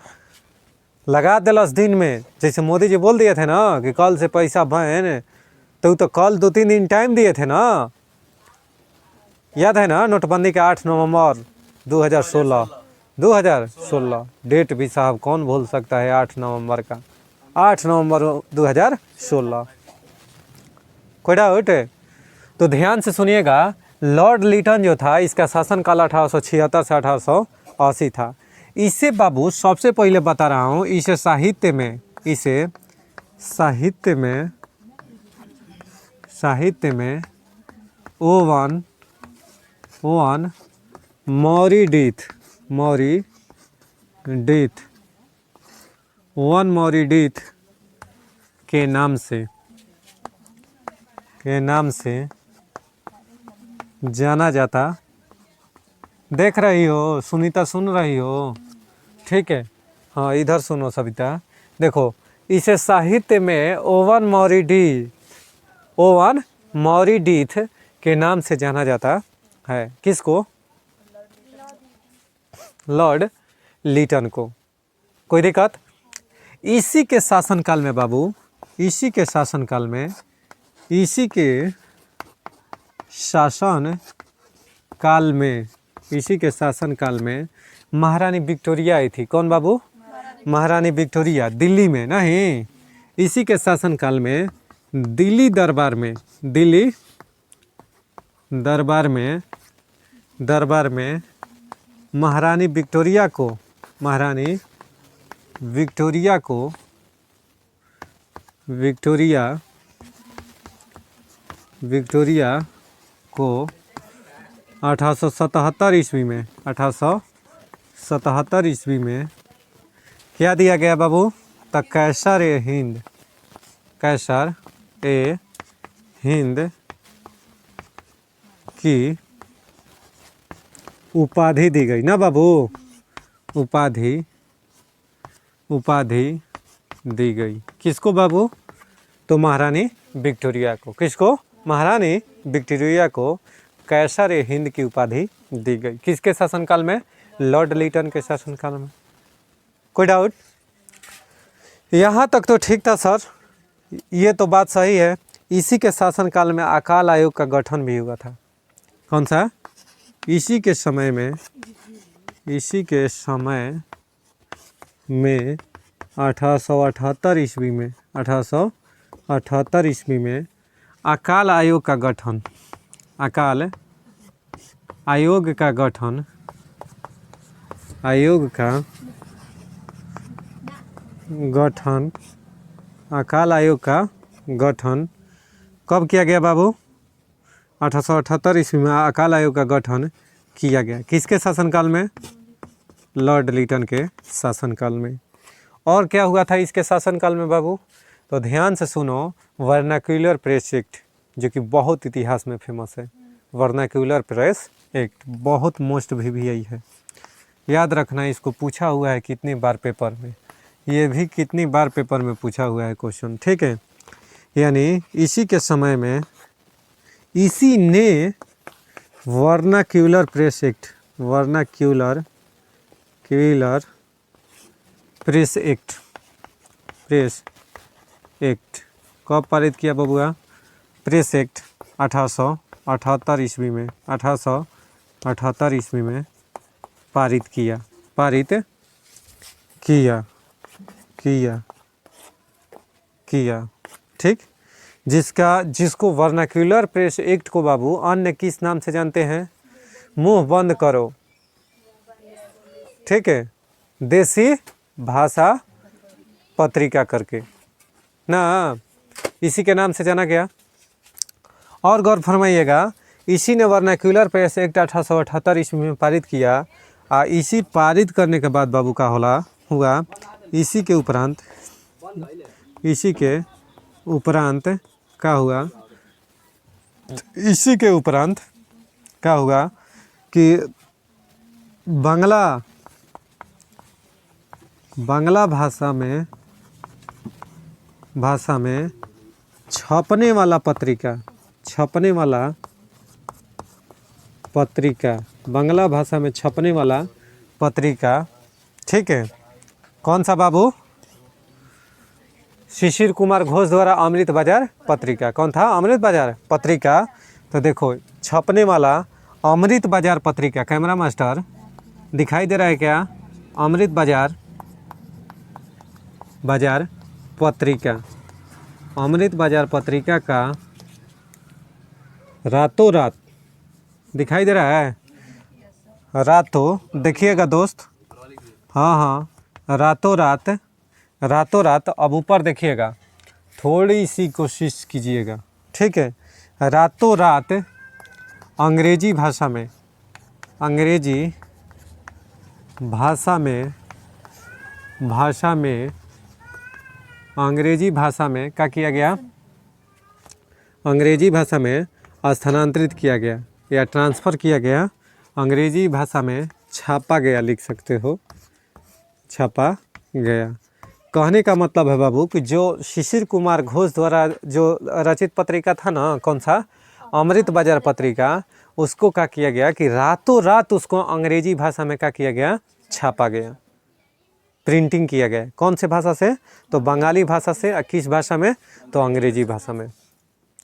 लगा दिलस दिन में। जैसे मोदी जी बोल दिए थे ना कि कल से पैसा बैन, तो कल 2-3 दिन टाइम दिए थे ना। याद है ना नोटबंदी का 8 नवंबर 2016 डेट भी साहब कौन भूल सकता है? 8 नवंबर का, 8 नवंबर 2016। कोई डाउट? तो ध्यान से सुनिएगा, लॉर्ड लिटन जो था इसका शासनकाल 1876 से 1880 था। इसे बाबू सबसे पहले बता रहा हूँ, इसे साहित्य ओवन मॉरीडीथ के नाम से जाना जाता। देख रही हो सुनीता, सुन रही हो? ठीक है, हाँ इधर सुनो सविता, देखो इसे साहित्य में ओवन मॉरिडीथ के नाम से जाना जाता है। किसको? लॉर्ड लीटन को। कोई दिक्कत? इसी के शासनकाल में बाबू, इसी के शासनकाल में महारानी विक्टोरिया आई थी। कौन बाबू? महारानी विक्टोरिया, दिल्ली में नहीं, इसी के शासनकाल में दिल्ली दरबार में महारानी विक्टोरिया को 1877 ईस्वी में क्या दिया गया बाबू? द कैसर ए हिंद की उपाधि दी गई ना बाबू, उपाधि दी गई। किसको बाबू? तो महारानी विक्टोरिया को। किसको? महारानी विक्टोरिया को कैसर ए हिंद की उपाधि दी गई। किसके शासनकाल में? लॉर्ड लीटन के शासनकाल में। कोई डाउट? यहाँ तक तो ठीक था सर, ये तो बात सही है। इसी के शासनकाल में अकाल आयोग का गठन भी हुआ था। कौन सा? इसी के समय में 1878 ईस्वी में अकाल आयोग का गठन अकाल आयोग का गठन कब किया गया बाबू? 1878 ईस्वी में अकाल आयोग का गठन किया गया। किसके शासनकाल में? लॉर्ड लीटन के शासनकाल में। और क्या हुआ था इसके शासनकाल में बाबू? तो ध्यान से सुनो, वर्नाक्यूलर प्रेस एक्ट, जो कि बहुत इतिहास में फेमस है। वर्नाक्यूलर प्रेस एक्ट बहुत मोस्ट भी आई है, याद रखना। इसको पूछा हुआ है कितनी बार पेपर में, ये भी कितनी बार पेपर में पूछा हुआ है क्वेश्चन, ठीक है। यानी इसी के समय में इसी ने वर्नाक्यूलर प्रेस एक्ट कब पारित किया बबुआ? प्रेस एक्ट 1878 ईस्वी में पारित किया, ठीक। जिसको वर्नाक्यूलर प्रेस एक्ट को बाबू अन्य किस नाम से जानते हैं? मुंह बंद करो, ठीक है, देसी भाषा पत्रिका करके ना, इसी के नाम से जाना गया। और गौर फरमाइएगा, इसी ने वर्नाक्यूलर प्रेस एक्ट 1878 ईस्वी में पारित किया। इसी पारित करने के बाद बाबू का हुआ इसी के उपरांत क्या हुआ कि बांग्ला भाषा में छपने वाला बांग्ला भाषा में छपने वाला पत्रिका, ठीक है, कौन सा बाबू? शिशिर कुमार घोष द्वारा अमृत बाजार पत्रिका। कौन था? अमृत बाजार पत्रिका। तो देखो छपने वाला अमृत बाजार पत्रिका, कैमरा मास्टर दिखाई दे रहा है क्या? अमृत बाजार पत्रिका का रातों रात दिखाई दे रहा है, देखिएगा दोस्त, हाँ, रातों रात अब ऊपर देखिएगा, थोड़ी सी कोशिश कीजिएगा, ठीक है। रातों रात अंग्रेजी भाषा में क्या किया गया? अंग्रेजी भाषा में स्थानांतरित किया गया या ट्रांसफ़र किया गया, अंग्रेजी भाषा में छापा गया, लिख सकते हो, छापा गया। कहने का मतलब है बाबू कि जो शिशिर कुमार घोष द्वारा जो रचित पत्रिका था ना, कौन सा, अमृत बाजार पत्रिका, उसको क्या किया गया कि रातों रात उसको अंग्रेजी भाषा में क्या किया गया, छापा गया, प्रिंटिंग किया गया। कौन से भाषा से, तो बंगाली भाषा से। और किस भाषा में, तो अंग्रेजी भाषा में।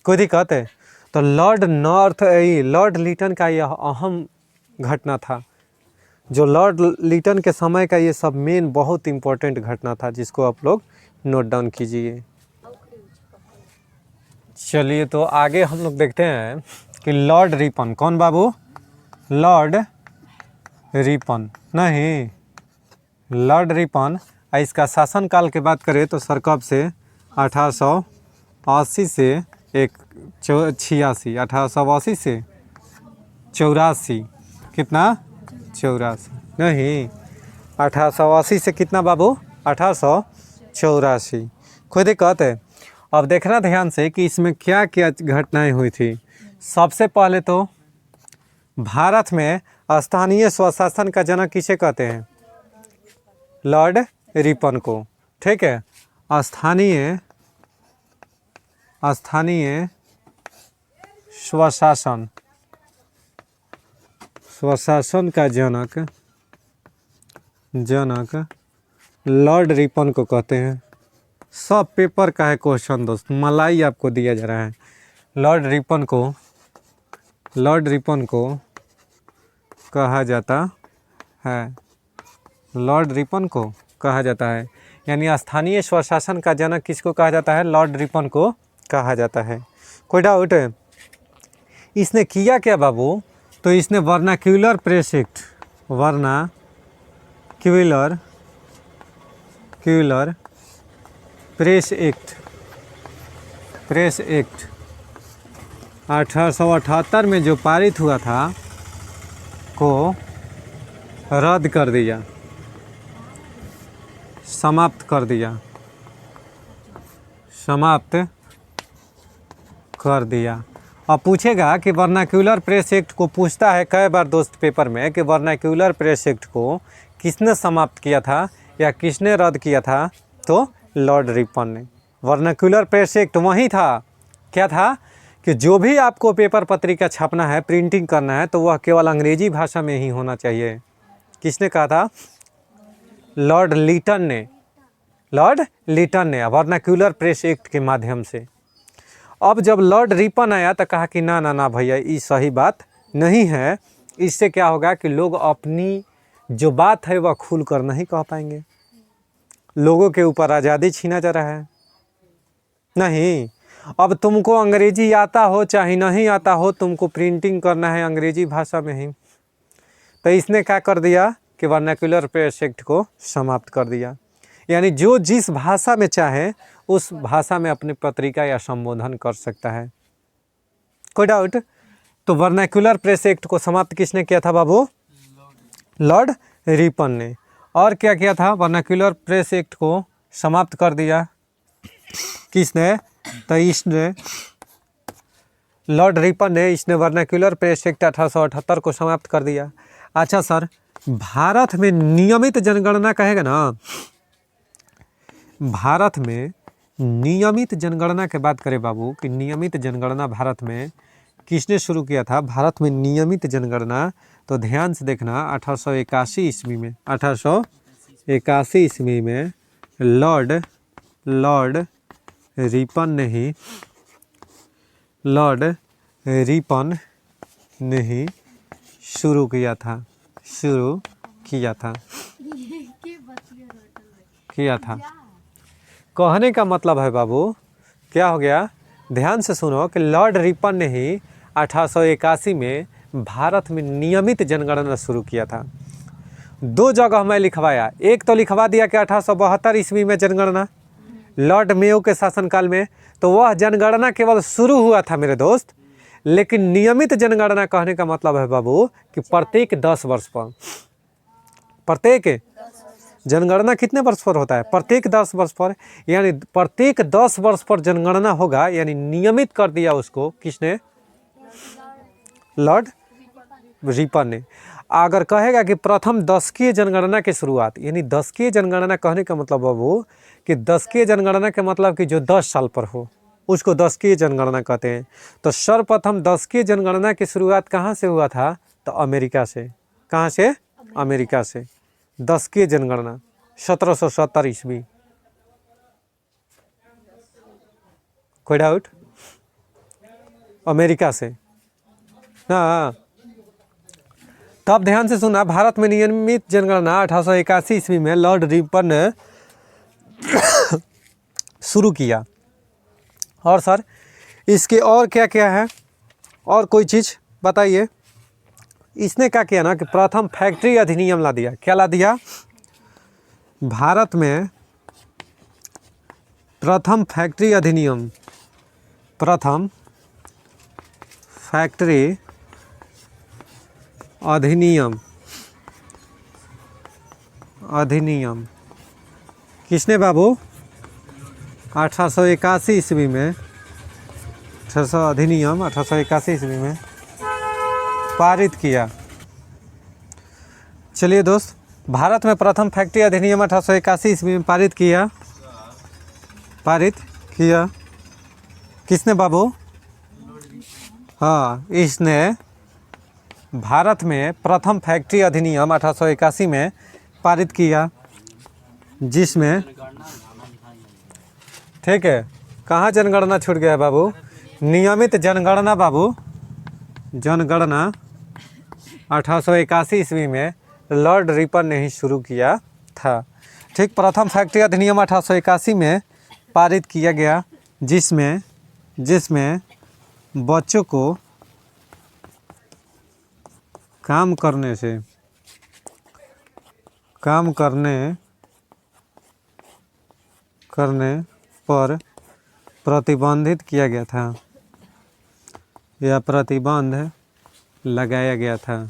कोई दिक्कत है? तो लॉर्ड लिटन का यह अहम घटना था, जो लॉर्ड लिटन के समय का ये सब मेन बहुत इम्पोर्टेंट घटना था, जिसको आप लोग नोट डाउन कीजिए। चलिए तो आगे हम लोग देखते हैं कि लॉर्ड रिपन, कौन बाबू, लॉर्ड रिपन, नहीं, लॉर्ड रिपन। इसका शासनकाल की बात करें तो सर कब से, 1880 से 86, 1880 से 84, कितना, 84, नहीं, 1880 से कितना बाबू, 1884। कोई दिक्कत है? अब देखना ध्यान से कि इसमें क्या क्या घटनाएं हुई थी। सबसे पहले तो भारत में स्थानीय स्वशासन का जनक किसे कहते हैं, लॉर्ड रिपन को, ठीक है। स्थानीय स्वशासन का जनक लॉर्ड रिपन को कहते हैं। सब पेपर का है क्वेश्चन दोस्त, मलाई आपको दिया जा रहा है। लॉर्ड रिपन को कहा जाता है, लॉर्ड रिपन को कहा जाता है, यानी स्थानीय स्वशासन का जनक किसको कहा जाता है, लॉर्ड रिपन को कहा जाता है। कोई डाउट है? इसने किया क्या बाबू, तो इसने vernacular press act, vernacular press act 1878 में जो पारित हुआ था को रद्द कर दिया, समाप्त कर दिया। अब पूछेगा कि वर्नाक्यूलर प्रेस एक्ट को, पूछता है कई बार दोस्त पेपर में कि वर्नाक्यूलर प्रेस एक्ट को किसने समाप्त किया था या किसने रद्द किया था, तो लॉर्ड रिपन ने। वर्नाक्यूलर प्रेस एक्ट वही था, क्या था कि जो भी आपको पेपर पत्रिका छापना है, प्रिंटिंग करना है, तो वह केवल अंग्रेजी भाषा में ही होना चाहिए। किसने कहा था, लॉर्ड लिटन ने वर्नाक्यूलर प्रेस एक्ट के माध्यम से। अब जब लॉर्ड रिपन आया तो कहा कि ना भैया, ये सही बात नहीं है। इससे क्या होगा कि लोग अपनी जो बात है वह खुल कर नहीं कह पाएंगे, लोगों के ऊपर आज़ादी छीना जा रहा है। नहीं, अब तुमको अंग्रेजी आता हो चाहे नहीं आता हो, तुमको प्रिंटिंग करना है अंग्रेजी भाषा में ही। तो इसने क्या कर दिया कि वर्नाक्यूलर प्रेस एक्ट को समाप्त कर दिया, यानी जो जिस भाषा में चाहे उस भाषा में अपनी पत्रिका या संबोधन कर सकता है। कोई डाउट? तो वर्नाक्यूलर प्रेस एक्ट को समाप्त किसने किया था बाबू, लॉर्ड रिपन ने। और क्या किया था, वर्नाक्यूलर प्रेस एक्ट को समाप्त कर दिया किसने, तो इसने, लॉर्ड रिपन ने, इसने वर्नाक्यूलर प्रेस एक्ट 1878 को समाप्त कर दिया। अच्छा सर, भारत में नियमित जनगणना कहेगा ना, भारत में नियमित जनगणना के बात करें बाबू कि नियमित जनगणना भारत में किसने शुरू किया था, भारत में नियमित जनगणना, तो ध्यान से देखना, 1881 ईस्वी में, 1881 ईस्वी में लॉर्ड रिपन ने ही शुरू किया था। कहने का मतलब है बाबू, क्या हो गया, ध्यान से सुनो कि लॉर्ड रिपन ने ही 1881 में भारत में नियमित जनगणना शुरू किया था। दो जगह मैं लिखवाया, एक तो लिखवा दिया कि 1872 ईस्वी में जनगणना लॉर्ड मेयो के शासनकाल में, तो वह जनगणना केवल शुरू हुआ था मेरे दोस्त। लेकिन नियमित जनगणना कहने का मतलब है बाबू कि प्रत्येक 10 वर्ष पर, प्रत्येक जनगणना कितने वर्ष पर होता है, प्रत्येक 10 वर्ष पर, यानी प्रत्येक 10 वर्ष पर जनगणना होगा, यानी नियमित कर दिया उसको किसने, लॉर्ड रिपन ने। अगर कहेगा कि प्रथम दशकीय जनगणना की शुरुआत, यानी दशकीय जनगणना कहने का मतलब बाबू कि दशकीय जनगणना के मतलब कि जो 10 साल पर हो उसको दशकीय जनगणना कहते हैं। तो सर्वप्रथम दशकीय जनगणना की शुरुआत कहाँ से हुआ था? तो अमेरिका से। कहाँ से? अमेरिका से। दशकीय जनगणना 1770 ईस्वी। कोई डाउट? अमेरिका से ना। तब ध्यान से सुना, भारत में नियमित जनगणना 1881 ईस्वी में लॉर्ड रिपन ने शुरू किया। और सर इसके और क्या क्या है, और कोई चीज़ बताइए। इसने क्या किया ना कि प्रथम फैक्ट्री अधिनियम ला दिया। क्या ला दिया? भारत में प्रथम फैक्ट्री अधिनियम, प्रथम फैक्ट्री अधिनियम, अधिनियम किसने बाबू? 1881 ईस्वी में, 600 अधिनियम 1881 ईस्वी में पारित किया। चलिए दोस्त, भारत में प्रथम फैक्ट्री अधिनियम 1881 ईस्वी में पारित किया। पारित किया किसने बाबू? हाँ, इसने भारत में प्रथम फैक्ट्री अधिनियम 1881 में पारित किया, जिसमें, ठीक है, कहाँ जनगणना छूट गया है बाबू? नियमित जनगणना बाबू, जनगणना 1881 ईस्वी में लॉर्ड रिपन ने ही शुरू किया था। ठीक, प्रथम फैक्ट्री अधिनियम 1881 में पारित किया गया, जिसमें बच्चों को काम करने पर प्रतिबंधित किया गया था, या प्रतिबंध लगाया गया था,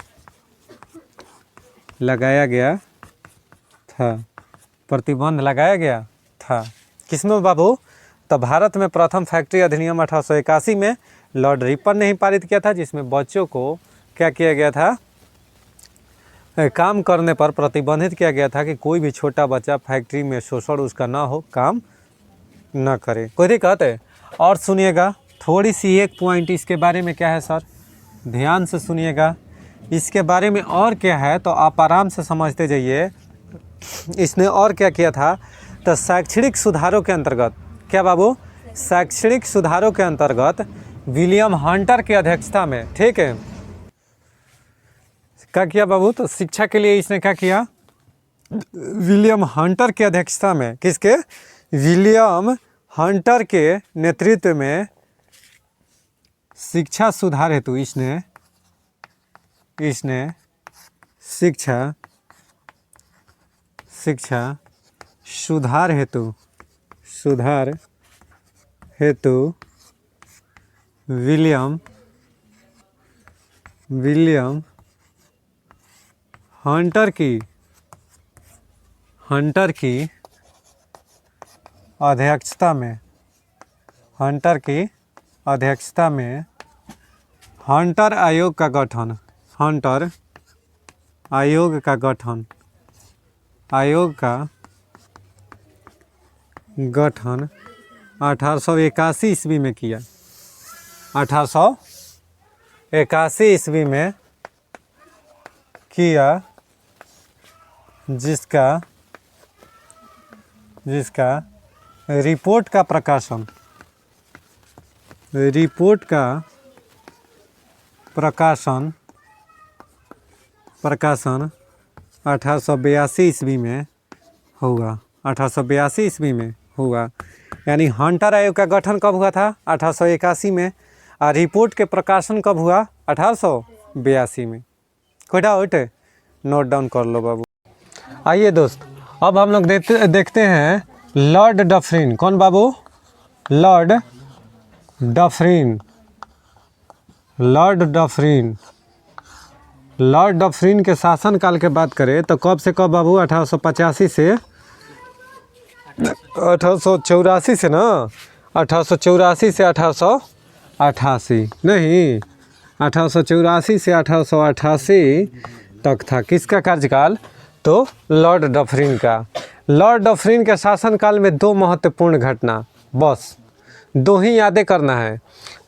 प्रतिबंध लगाया गया था। किसमें बाबू? तो भारत में प्रथम फैक्ट्री अधिनियम 1881 में लॉर्ड रिपन ने ही पारित किया था, जिसमें बच्चों को क्या किया गया था? काम करने पर प्रतिबंधित किया गया था कि कोई भी छोटा बच्चा फैक्ट्री में शोषण उसका ना हो, काम ना करे। कोई दिक्कत है? और सुनिएगा थोड़ी सी एक पॉइंट इसके बारे में क्या है सर, ध्यान से सुनिएगा। इसके बारे में और क्या है तो आप आराम से समझते जाइए। इसने और क्या किया था? तो शैक्षणिक सुधारों के अंतर्गत, क्या बाबू? शैक्षणिक सुधारों के अंतर्गत विलियम हंटर की अध्यक्षता में, ठीक है, क्या किया बाबू? तो शिक्षा के लिए इसने क्या किया? विलियम हंटर की अध्यक्षता में, किसके? विलियम हंटर के नेतृत्व में शिक्षा सुधार हेतु इसने शिक्षा सुधार हेतु विलियम हंटर की अध्यक्षता में, हंटर आयोग का गठन, 1881 ईस्वी में किया। 1881 ईस्वी में किया, जिसका रिपोर्ट का प्रकाशन 1882 ईस्वी में होगा। 1882 ईस्वी में हुआ। यानी हंटर आयोग का गठन कब हुआ था? 1881 में। और रिपोर्ट के प्रकाशन कब हुआ? 1882 में। कोई डाउट? नोट डाउन कर लो बाबू। आइए दोस्त, अब हम लोग देखते हैं लॉर्ड डफरिन। कौन बाबू? लॉर्ड डफरिन के शासनकाल के बात करें तो कब से कब बाबू? 1885 से 1884 से ना, 1884 से 1888 नहीं, 1884 से 1888 तक था। किसका कार्यकाल? तो लॉर्ड डफरिन का। लॉर्ड डफरिन के शासनकाल में दो महत्वपूर्ण घटना, बस दो ही यादें करना है।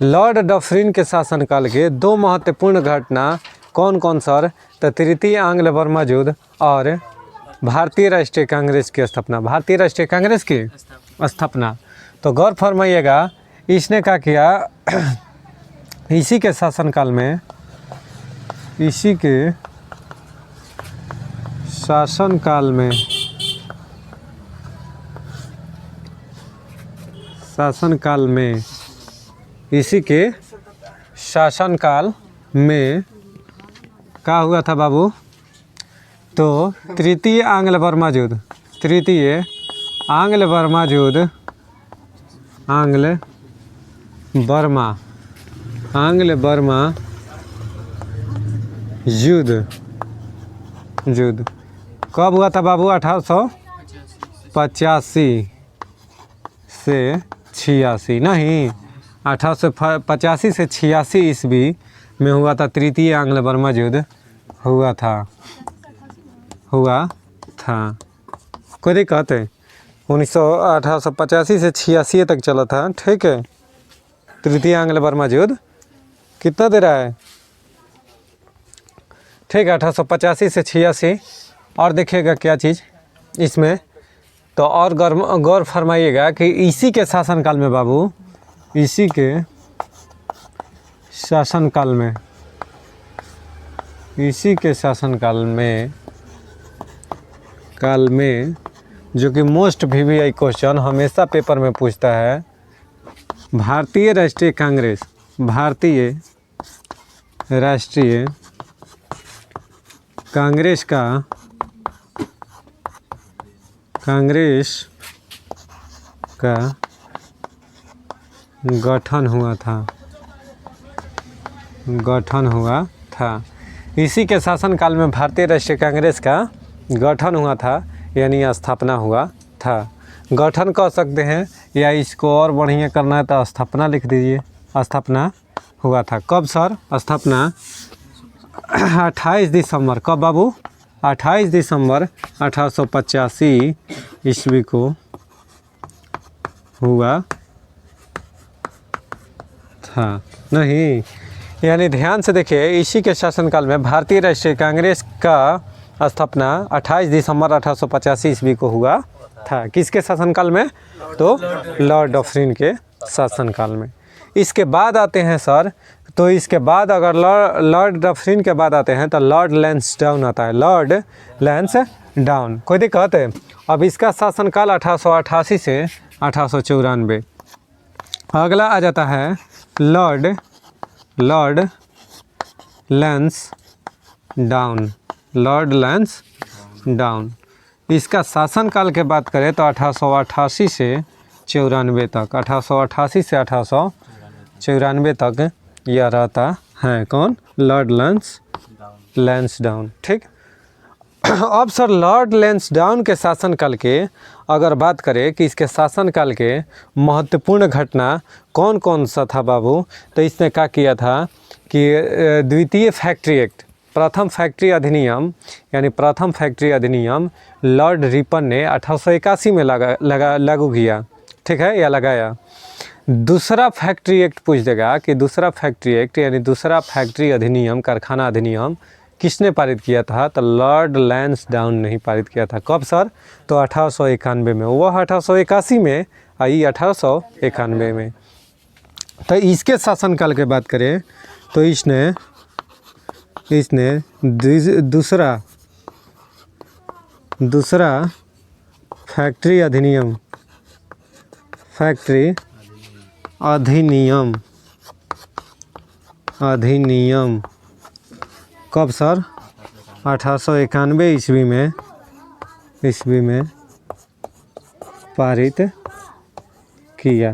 लॉर्ड डफरिन के शासनकाल के दो महत्वपूर्ण घटना कौन कौन सर? तो तृतीय आंग्ल बर्मा युद्ध और भारतीय राष्ट्रीय कांग्रेस की स्थापना। भारतीय राष्ट्रीय कांग्रेस की स्थापना। तो गौर फरमाइएगा, इसने क्या किया? इसी के शासनकाल में, इसी के शासनकाल में, शासनकाल में, इसी के शासनकाल में क्या हुआ था बाबू? तो तृतीय आंग्ल बर्मा युद्ध, तृतीय आंग्ल बर्मा युद्ध, आंग्ल बर्मा युद्ध कब हुआ था बाबू? 1885 से 86 नहीं, 1885 से 86 ईस्वी में हुआ था। तृतीय आंग्ल बर्मा युद्ध हुआ था। कोई दिक्कत है? 1885 से 86 तक चला था, ठीक है। तृतीय आंग्ल बर्मा युद्ध कितना दे रहा है? ठीक है, 1885 से 86। और देखिएगा क्या चीज़ इसमें, तो और गौर फरमाइएगा कि इसी के शासनकाल में बाबू, इसी के शासनकाल में, इसी के शासनकाल में जो कि मोस्ट VVI क्वेश्चन हमेशा पेपर में पूछता है, भारतीय राष्ट्रीय कांग्रेस, भारतीय राष्ट्रीय कांग्रेस का, कांग्रेस का गठन हुआ था। इसी के शासनकाल में भारतीय राष्ट्रीय कांग्रेस का गठन हुआ था, यानी स्थापना हुआ था। गठन कह सकते हैं, या इसको और बढ़िया करना है तो स्थापना लिख दीजिए। स्थापना हुआ था। कब सर? स्थापना 28 दिसंबर, कब बाबू? 28 दिसंबर 1885 ईस्वी को हुआ था। नहीं, यानी ध्यान से देखिए, इसी के शासनकाल में भारतीय राष्ट्रीय कांग्रेस का स्थापना 28 दिसंबर 1885 ईस्वी को हुआ था। किसके शासनकाल में? तो लॉर्ड डफरिन के शासनकाल में। इसके बाद आते हैं सर, तो इसके बाद अगर लॉर्ड डफरिन के बाद आते हैं तो लॉर्ड लैंसडाउन आता है। लॉर्ड लैंसडाउन, कोई दिक्कत है? अब इसका शासनकाल 1888 से 1894। अगला आ जाता है लॉर्ड लैंसडाउन। लॉर्ड लैंसडाउन, इसका शासनकाल के बात करें तो 1888 से 94 तक, 1888 से 1894 तक यह रहता है। कौन? लॉर्ड लैंसडाउन, ठीक। अब सर लॉर्ड लैंसडाउन के शासनकाल के अगर बात करें कि इसके शासनकाल के महत्वपूर्ण घटना कौन कौन सा था बाबू, तो इसने क्या किया था कि द्वितीय फैक्ट्री एक्ट, प्रथम फैक्ट्री अधिनियम, यानी प्रथम फैक्ट्री अधिनियम लॉर्ड रिपन ने 1881 में लागू किया, ठीक है, या लगाया। दूसरा फैक्ट्री एक्ट पूछ देगा कि दूसरा फैक्ट्री एक्ट यानी दूसरा फैक्ट्री अधिनियम, कारखाना अधिनियम किसने पारित किया था? तो लॉर्ड लैंसडाउन ने ही पारित किया था। कब सर? तो 1891 में। वह 1881 में, आई 1891 में। तो इसके शासनकाल की बात करें तो इसने दूसरा फैक्ट्री अधिनियम कब सर? 1891 ईस्वी में पारित किया।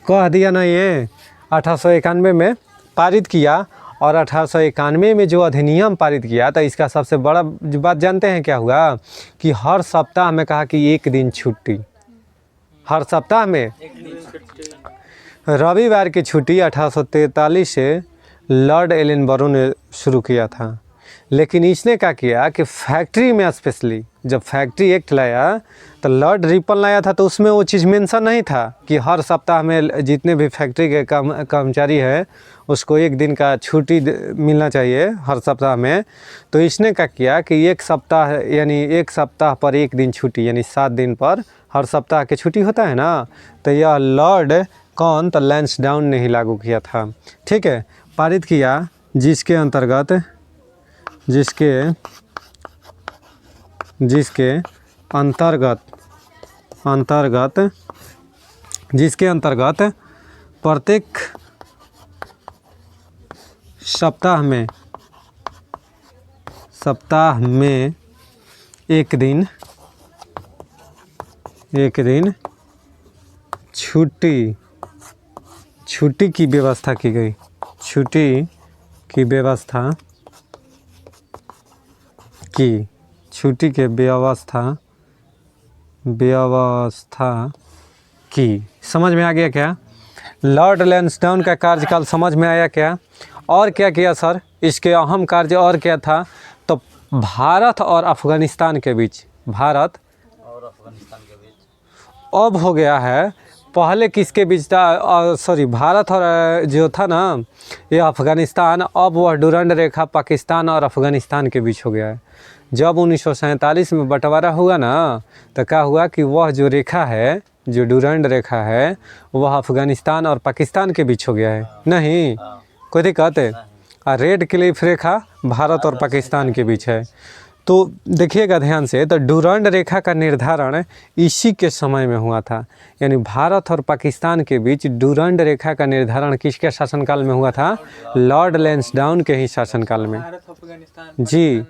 कह दिया ना, ये 1891 में पारित किया। और 1891 में जो अधिनियम पारित किया था, इसका सबसे बड़ा बात जानते हैं क्या हुआ? कि हर सप्ताह में कहा कि एक दिन छुट्टी, हर सप्ताह में रविवार की छुट्टी 1843 से लॉर्ड एलनबरो ने शुरू किया था। लेकिन इसने क्या किया कि फैक्ट्री में स्पेशली जब फैक्ट्री एक्ट लाया तो लॉर्ड रिपन लाया था, तो उसमें वो चीज़ मेंशन नहीं था कि हर सप्ताह में जितने भी फैक्ट्री के कर्मचारी है उसको एक दिन का छुट्टी मिलना चाहिए हर सप्ताह में। तो इसने क्या किया कि एक सप्ताह यानी एक सप्ताह पर एक दिन छुट्टी, यानी 7 दिन पर हर सप्ताह की छुट्टी होता है ना। तो यह लॉर्ड कौन, तो लैंसडाउन ने ही लागू किया था। ठीक है, पारित किया, जिसके अंतर्गत जिसके अंतर्गत प्रत्येक सप्ताह में एक दिन छुट्टी की व्यवस्था की गई। छुट्टी की व्यवस्था की। समझ में आ गया क्या? लॉर्ड लैंसडाउन का कार्यकाल समझ में आया क्या? और क्या किया सर? इसके अहम कार्य और क्या था? तो भारत और अफ़गानिस्तान के बीच अब हो गया है। पहले किसके बीच था? सॉरी, भारत और जो था ना ये अफ़गानिस्तान, अब वह डुरंड रेखा पाकिस्तान और अफ़गानिस्तान के बीच हो गया है। जब 1947 में बंटवारा हुआ ना तो क्या हुआ कि वह जो रेखा है, जो डुरंड रेखा है, वह अफ़गानिस्तान और पाकिस्तान के बीच हो गया है। नहीं कोई दिक्कत है? रेड क्लिफ रेखा भारत और पाकिस्तान के बीच है। तो देखिएगा ध्यान से, तो डुरंड रेखा का निर्धारण इसी के समय में हुआ था। यानी भारत और पाकिस्तान के बीच डुरंड रेखा का निर्धारण किसके शासनकाल में हुआ था? लॉर्ड लैंसडाउन के ही शासनकाल में। जी,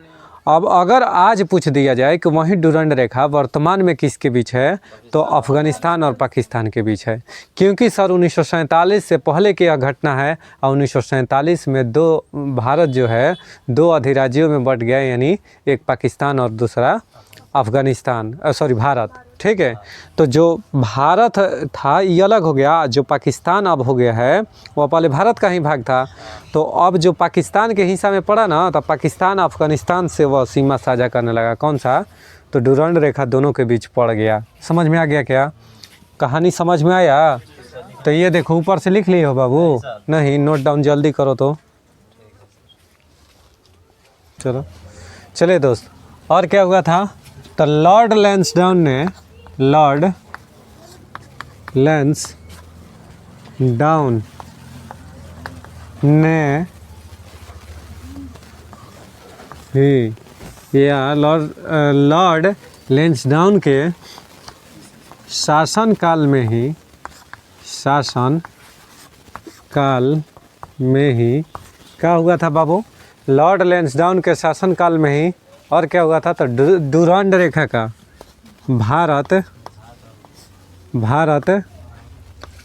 अब अगर आज पूछ दिया जाए कि वही डुरंड रेखा वर्तमान में किसके बीच है, तो अफ़गानिस्तान और पाकिस्तान के बीच है। क्योंकि सर 1947 से पहले की यह घटना है और 1947 में भारत जो है 2 अधिराज्यों में बंट गया, यानी एक पाकिस्तान और दूसरा अफ़गानिस्तान, भारत। ठीक है, तो जो भारत था ये अलग हो गया, जो पाकिस्तान अब हो गया है वो पहले भारत का ही भाग था। तो अब जो पाकिस्तान के हिस्सा में पड़ा ना, तो पाकिस्तान अफ़गानिस्तान से वह सीमा साझा करने लगा। कौन सा? तो डुरंड रेखा दोनों के बीच पड़ गया। समझ में आ गया क्या? कहानी समझ में आया? तो ये देखो ऊपर से लिख लिए हो बाबू? नहीं, नोट डाउन जल्दी करो। तो चलिए दोस्त, और क्या हुआ था? तो लॉर्ड लैंसडाउन ने लॉर्ड लैंसडाउन के शासनकाल में ही क्या हुआ था बाबू? लॉर्ड लैंसडाउन के शासनकाल में ही और क्या हुआ था? तो डुरंड रेखा का भारत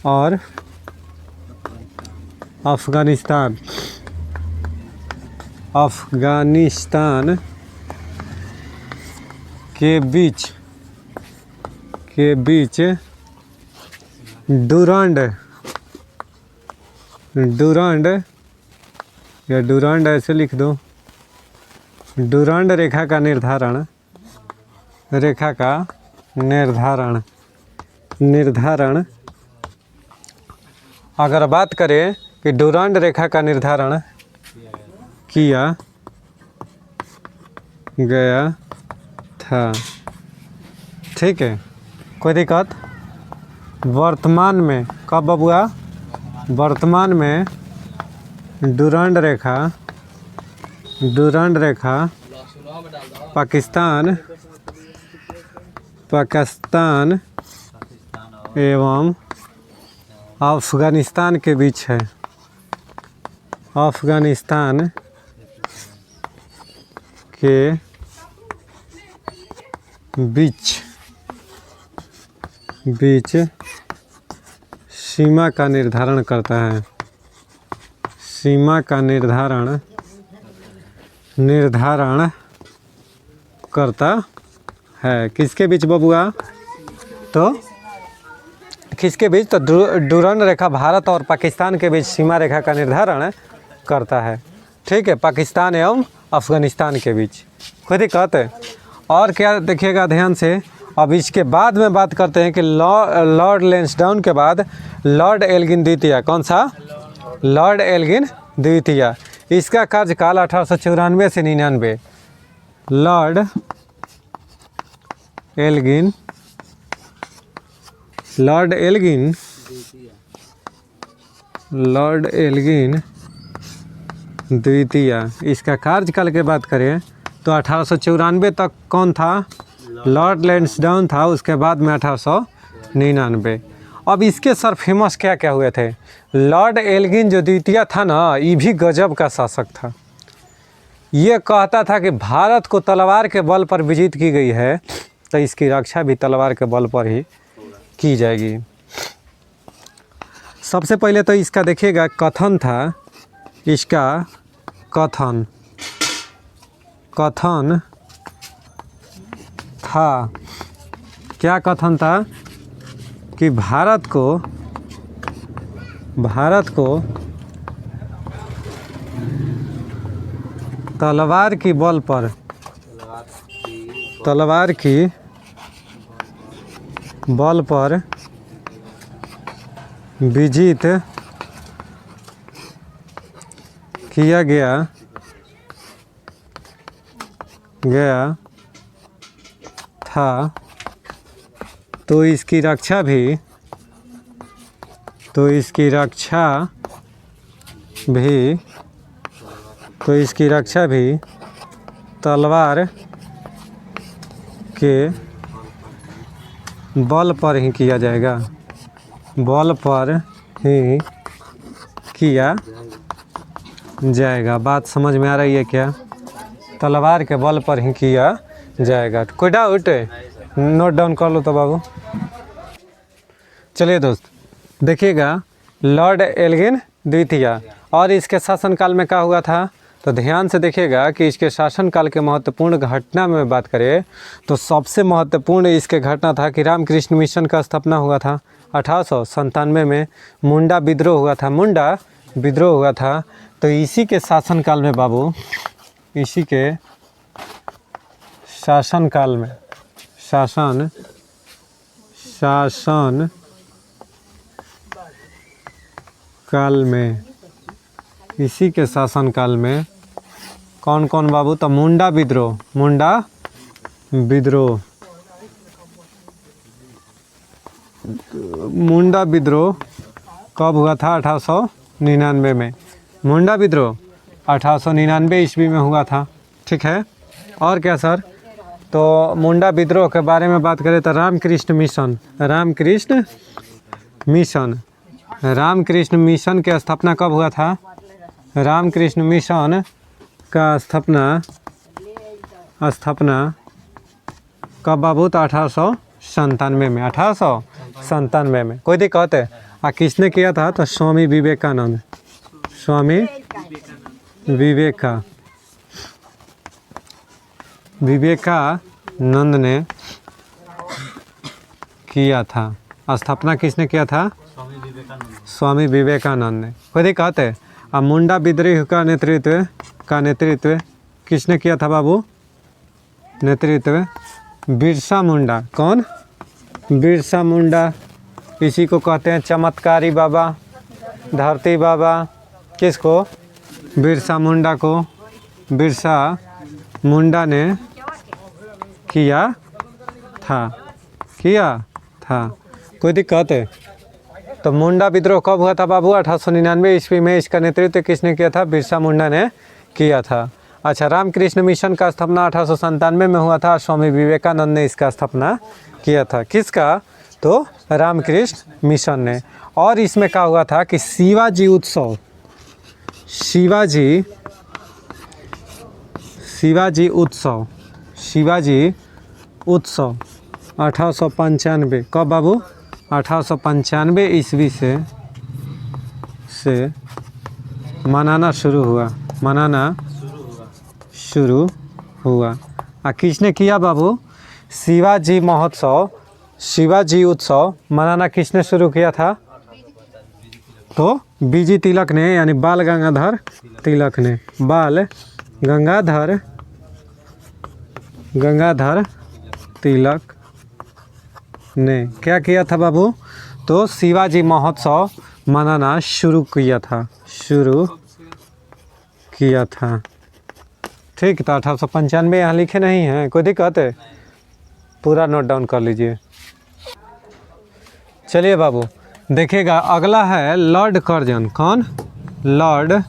और अफ़गानिस्तान के बीच डुरंड ऐसे लिख दो, डुरंड रेखा का निर्धारण अगर बात करें कि डुरंड रेखा का निर्धारण किया गया था। ठीक है, कोई दिक्कत? वर्तमान में कब बबुआ? वर्तमान में डुरंड रेखा पाकिस्तान एवं अफ़गानिस्तान के बीच है। अफ़गानिस्तान के बीच सीमा का निर्धारण करता है। सीमा का निर्धारण करता है किसके बीच बबुआ? तो किसके बीच? तो डुरंड रेखा भारत और पाकिस्तान के बीच सीमा रेखा का निर्धारण करता है। ठीक है, पाकिस्तान एवं अफ़गानिस्तान के बीच। कोई दिक्कत है? और क्या देखिएगा ध्यान से। अब इसके बाद में बात करते हैं कि लॉर्ड लैंसडाउन के बाद लॉर्ड एल्गिन द्वितीय, कौन सा? लॉर्ड एल्गिन द्वितीय। इसका कार्यकाल 1894 से 99। लॉर्ड एल्गिन द्वितीय, इसका कार्यकाल की बात करें तो 1894 तक कौन था? लॉर्ड लैंसडाउन था। उसके बाद में 1899। अब इसके सर फेमस क्या क्या हुए थे? लॉर्ड एल्गिन जो द्वितीय था ना, ये भी गजब का शासक था। ये कहता था कि भारत को तलवार के बल पर विजित की गई है तो इसकी रक्षा भी तलवार के बल पर ही की जाएगी। सबसे पहले तो इसका देखिएगा कथन था, इसका कथन था, क्या कथन था? कि भारत को तलवार की बल पर विजित किया गया था तो इसकी रक्षा भी तलवार के बल पर ही किया जाएगा, बल पर ही किया जाएगा। बात समझ में आ रही है क्या? तलवार के बल पर ही किया जाएगा। कोई डाउट है? नोट डाउन कर लो तो बाबू। चलिए दोस्त, देखिएगा लॉर्ड एल्गिन द्वितीय और इसके शासनकाल में क्या हुआ था तो ध्यान से देखिएगा कि इसके शासनकाल के महत्वपूर्ण घटना में बात करें तो सबसे महत्वपूर्ण इसके घटना था कि रामकृष्ण मिशन का स्थापना हुआ था 1897 में। मुंडा विद्रोह हुआ था। तो इसी के शासनकाल में बाबू, इसी के शासनकाल में इसी के शासनकाल में कौन कौन बाबू? तो मुंडा विद्रोह कब हुआ था? 1899 में। मुंडा विद्रोह 1899 ईस्वी में हुआ था। ठीक है। और क्या सर? तो मुंडा विद्रोह के बारे में बात करें तो रामकृष्ण मिशन की स्थापना कब हुआ था? रामकृष्ण मिशन का स्थापना कब बाबू? तो 1897 में। 1897 में। कोई दिक्कत है? किसने किया था? तो स्वामी विवेकानंद ने किया था। स्थापना किसने किया था? स्वामी विवेकानंद ने। कोई दिक्कत है? अब मुंडा विद्रोह का नेतृत्व किसने किया था बाबू? नेतृत्व बिरसा मुंडा। कौन? बिरसा मुंडा। इसी को कहते हैं चमत्कारी बाबा, धरती बाबा। किसको? बिरसा मुंडा को। बिरसा मुंडा ने किया था। कोई दिक्कत है? तो मुंडा विद्रोह कब हुआ था बाबू? 1899 ईस्वी में। इसका नेतृत्व किसने किया था? बिरसा मुंडा ने किया था। अच्छा, रामकृष्ण मिशन का स्थापना 1897 में हुआ था। स्वामी विवेकानंद ने इसका स्थापना किया था। किसका? तो रामकृष्ण मिशन ने। और इसमें क्या हुआ था कि शिवाजी उत्सव 1895। कब बाबू? 1895 ईस्वी से मनाना शुरू हुआ। किसने किया बाबू? शिवाजी उत्सव मनाना किसने शुरू किया था? तो बीजी तिलक ने, यानी बाल गंगाधर तिलक ने। बाल गंगाधर तिलक ने क्या किया था बाबू? तो शिवाजी महोत्सव मनाना शुरू किया था। ठीक, तो 1895 यहाँ लिखे नहीं हैं, कोई दिक्कत है? पूरा नोट डाउन कर लीजिए। चलिए बाबू, देखिएगा अगला है लॉर्ड कर्जन। कौन? Lord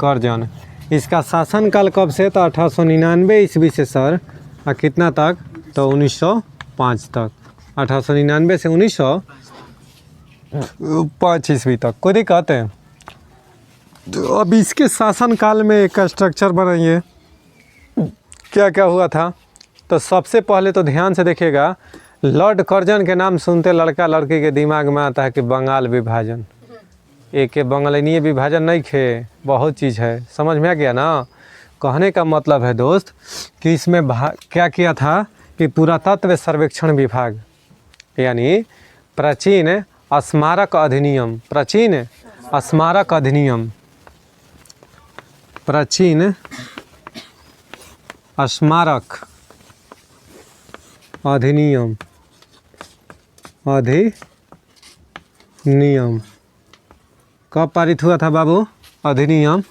Curzon. इसका शासनकाल कब से? तो 1899 ईस्वी से सर और कितना तक? तो 1905 तक। 1899 से 1905 ईस्वी तक। कोई दिक्कत है? तो अब इसके शासनकाल में एक स्ट्रक्चर बनाइए, क्या क्या हुआ था। तो सबसे पहले तो ध्यान से देखिएगा, लॉर्ड कर्जन के नाम सुनते लड़का लड़की के दिमाग में आता है कि बंगाल विभाजन। एक बंगालनीय विभाजन नहीं खे, बहुत चीज़ है, समझ में आ गया ना? कहने का मतलब है दोस्त कि इसमें क्या किया था कि पुरातत्व सर्वेक्षण विभाग यानी प्राचीन स्मारक अधिनियम कब पारित हुआ था बाबू? अधिनियम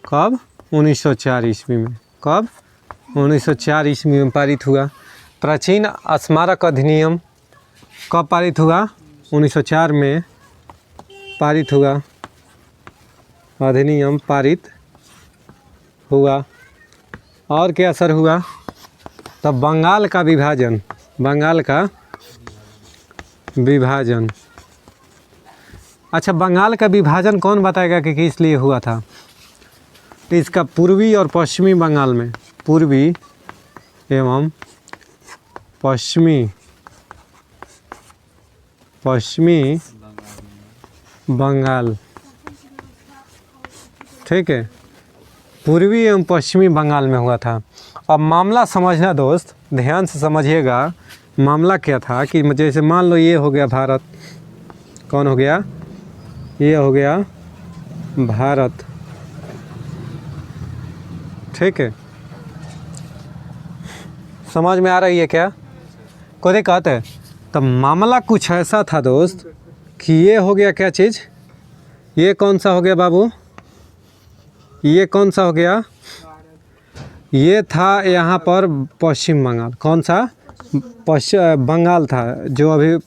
कब? 1904 ईस्वी में। कब? 1904 ईस्वी में पारित हुआ। प्राचीन स्मारक अधिनियम कब पारित हुआ? 1904 में पारित हुआ। अधिनियम पारित हुआ। और क्या असर हुआ? तब बंगाल का विभाजन। अच्छा, बंगाल का विभाजन कौन बताएगा कि किस लिए हुआ था? इसका पूर्वी और पश्चिमी बंगाल में, पूर्वी एवं पश्चिमी बंगाल, ठीक है, पूर्वी एवं पश्चिमी बंगाल में हुआ था। अब मामला समझना दोस्त, ध्यान से समझिएगा। मामला क्या था कि जैसे मान लो ये हो गया भारत। कौन हो गया? ये हो गया भारत, ठीक है। समझ में आ रही है क्या? कोई दिक्कत है? तब मामला कुछ ऐसा था दोस्त कि ये हो गया क्या चीज़? ये कौन सा हो गया बाबू? ये कौन सा हो गया? ये था यहाँ पर पश्चिम बंगाल। कौन सा? बंगाल था, जो अभी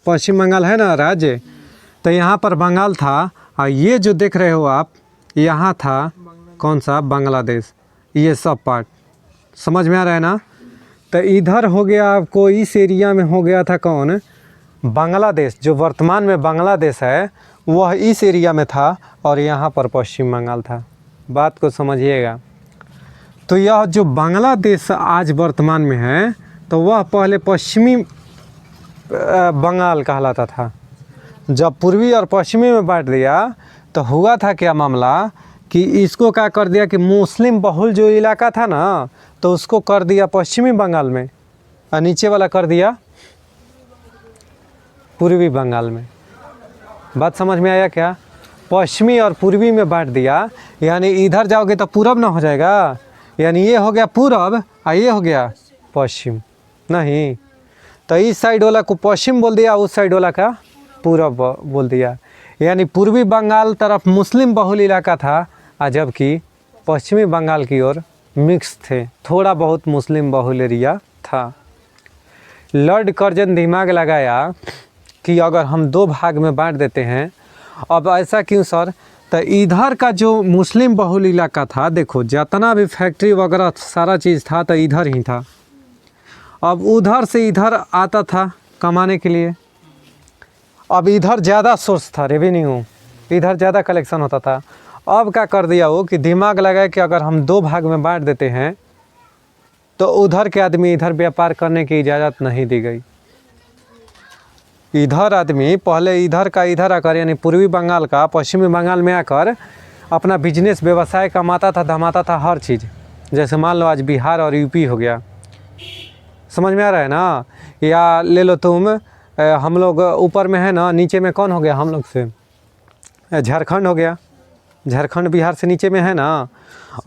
पश्चिम बंगाल है ना राज्य, तो यहाँ पर बंगाल था। और ये जो देख रहे हो आप, यहाँ था कौन सा? बांग्लादेश। ये सब पार्ट समझ में आ रहा है ना? तो इधर हो गया आपको, इस एरिया में हो गया था कौन? बांग्लादेश। जो वर्तमान में बांग्लादेश है वह इस एरिया में था और यहाँ पर पश्चिम बंगाल था। बात को समझिएगा। तो यह जो बांग्लादेश आज वर्तमान में है, तो वह पहले पश्चिमी बंगाल कहलाता था। जब पूर्वी और पश्चिमी में बांट दिया तो हुआ था क्या मामला कि इसको क्या कर दिया कि मुस्लिम बहुल जो इलाका था ना, तो उसको कर दिया पश्चिमी बंगाल में और नीचे वाला कर दिया पूर्वी बंगाल में। बात समझ में आया क्या? पश्चिमी और पूर्वी में बांट दिया, यानी इधर जाओगे तो पूरब ना हो जाएगा, यानी ये हो गया पूरब और ये हो गया पश्चिम। नहीं, तो इस साइड वाला को पश्चिम बोल दिया, उस साइड वाला का पूरब बोल दिया। यानी पूर्वी बंगाल तरफ मुस्लिम बहुल इलाका था और जबकि पश्चिमी बंगाल की ओर मिक्स थे, थोड़ा बहुत मुस्लिम बहुल एरिया था। लॉर्ड कर्जन दिमाग लगाया कि अगर हम दो भाग में बांट देते हैं। अब ऐसा क्यों सर? तो इधर का जो मुस्लिम बहुल इलाका था, देखो जितना भी फैक्ट्री वगैरह सारा चीज़ था तो इधर ही था। अब उधर से इधर आता था कमाने के लिए। अब इधर ज़्यादा सोर्स था, रेवेन्यू इधर ज़्यादा कलेक्शन होता था। अब क्या कर दिया वो कि दिमाग लगाया कि अगर हम दो भाग में बांट देते हैं तो उधर के आदमी इधर व्यापार करने की इजाज़त नहीं दी गई। इधर आदमी पहले इधर का इधर आकर, यानी पूर्वी बंगाल का पश्चिमी बंगाल में आकर अपना बिजनेस व्यवसाय कमाता था, धमाता था हर चीज़। जैसे मान लो आज बिहार और यूपी हो गया, समझ में आ रहा है ना? या ले लो तुम, हम लोग ऊपर में है ना, नीचे में कौन हो गया हम लोग से? झारखंड हो गया, झारखंड बिहार से नीचे में है ना।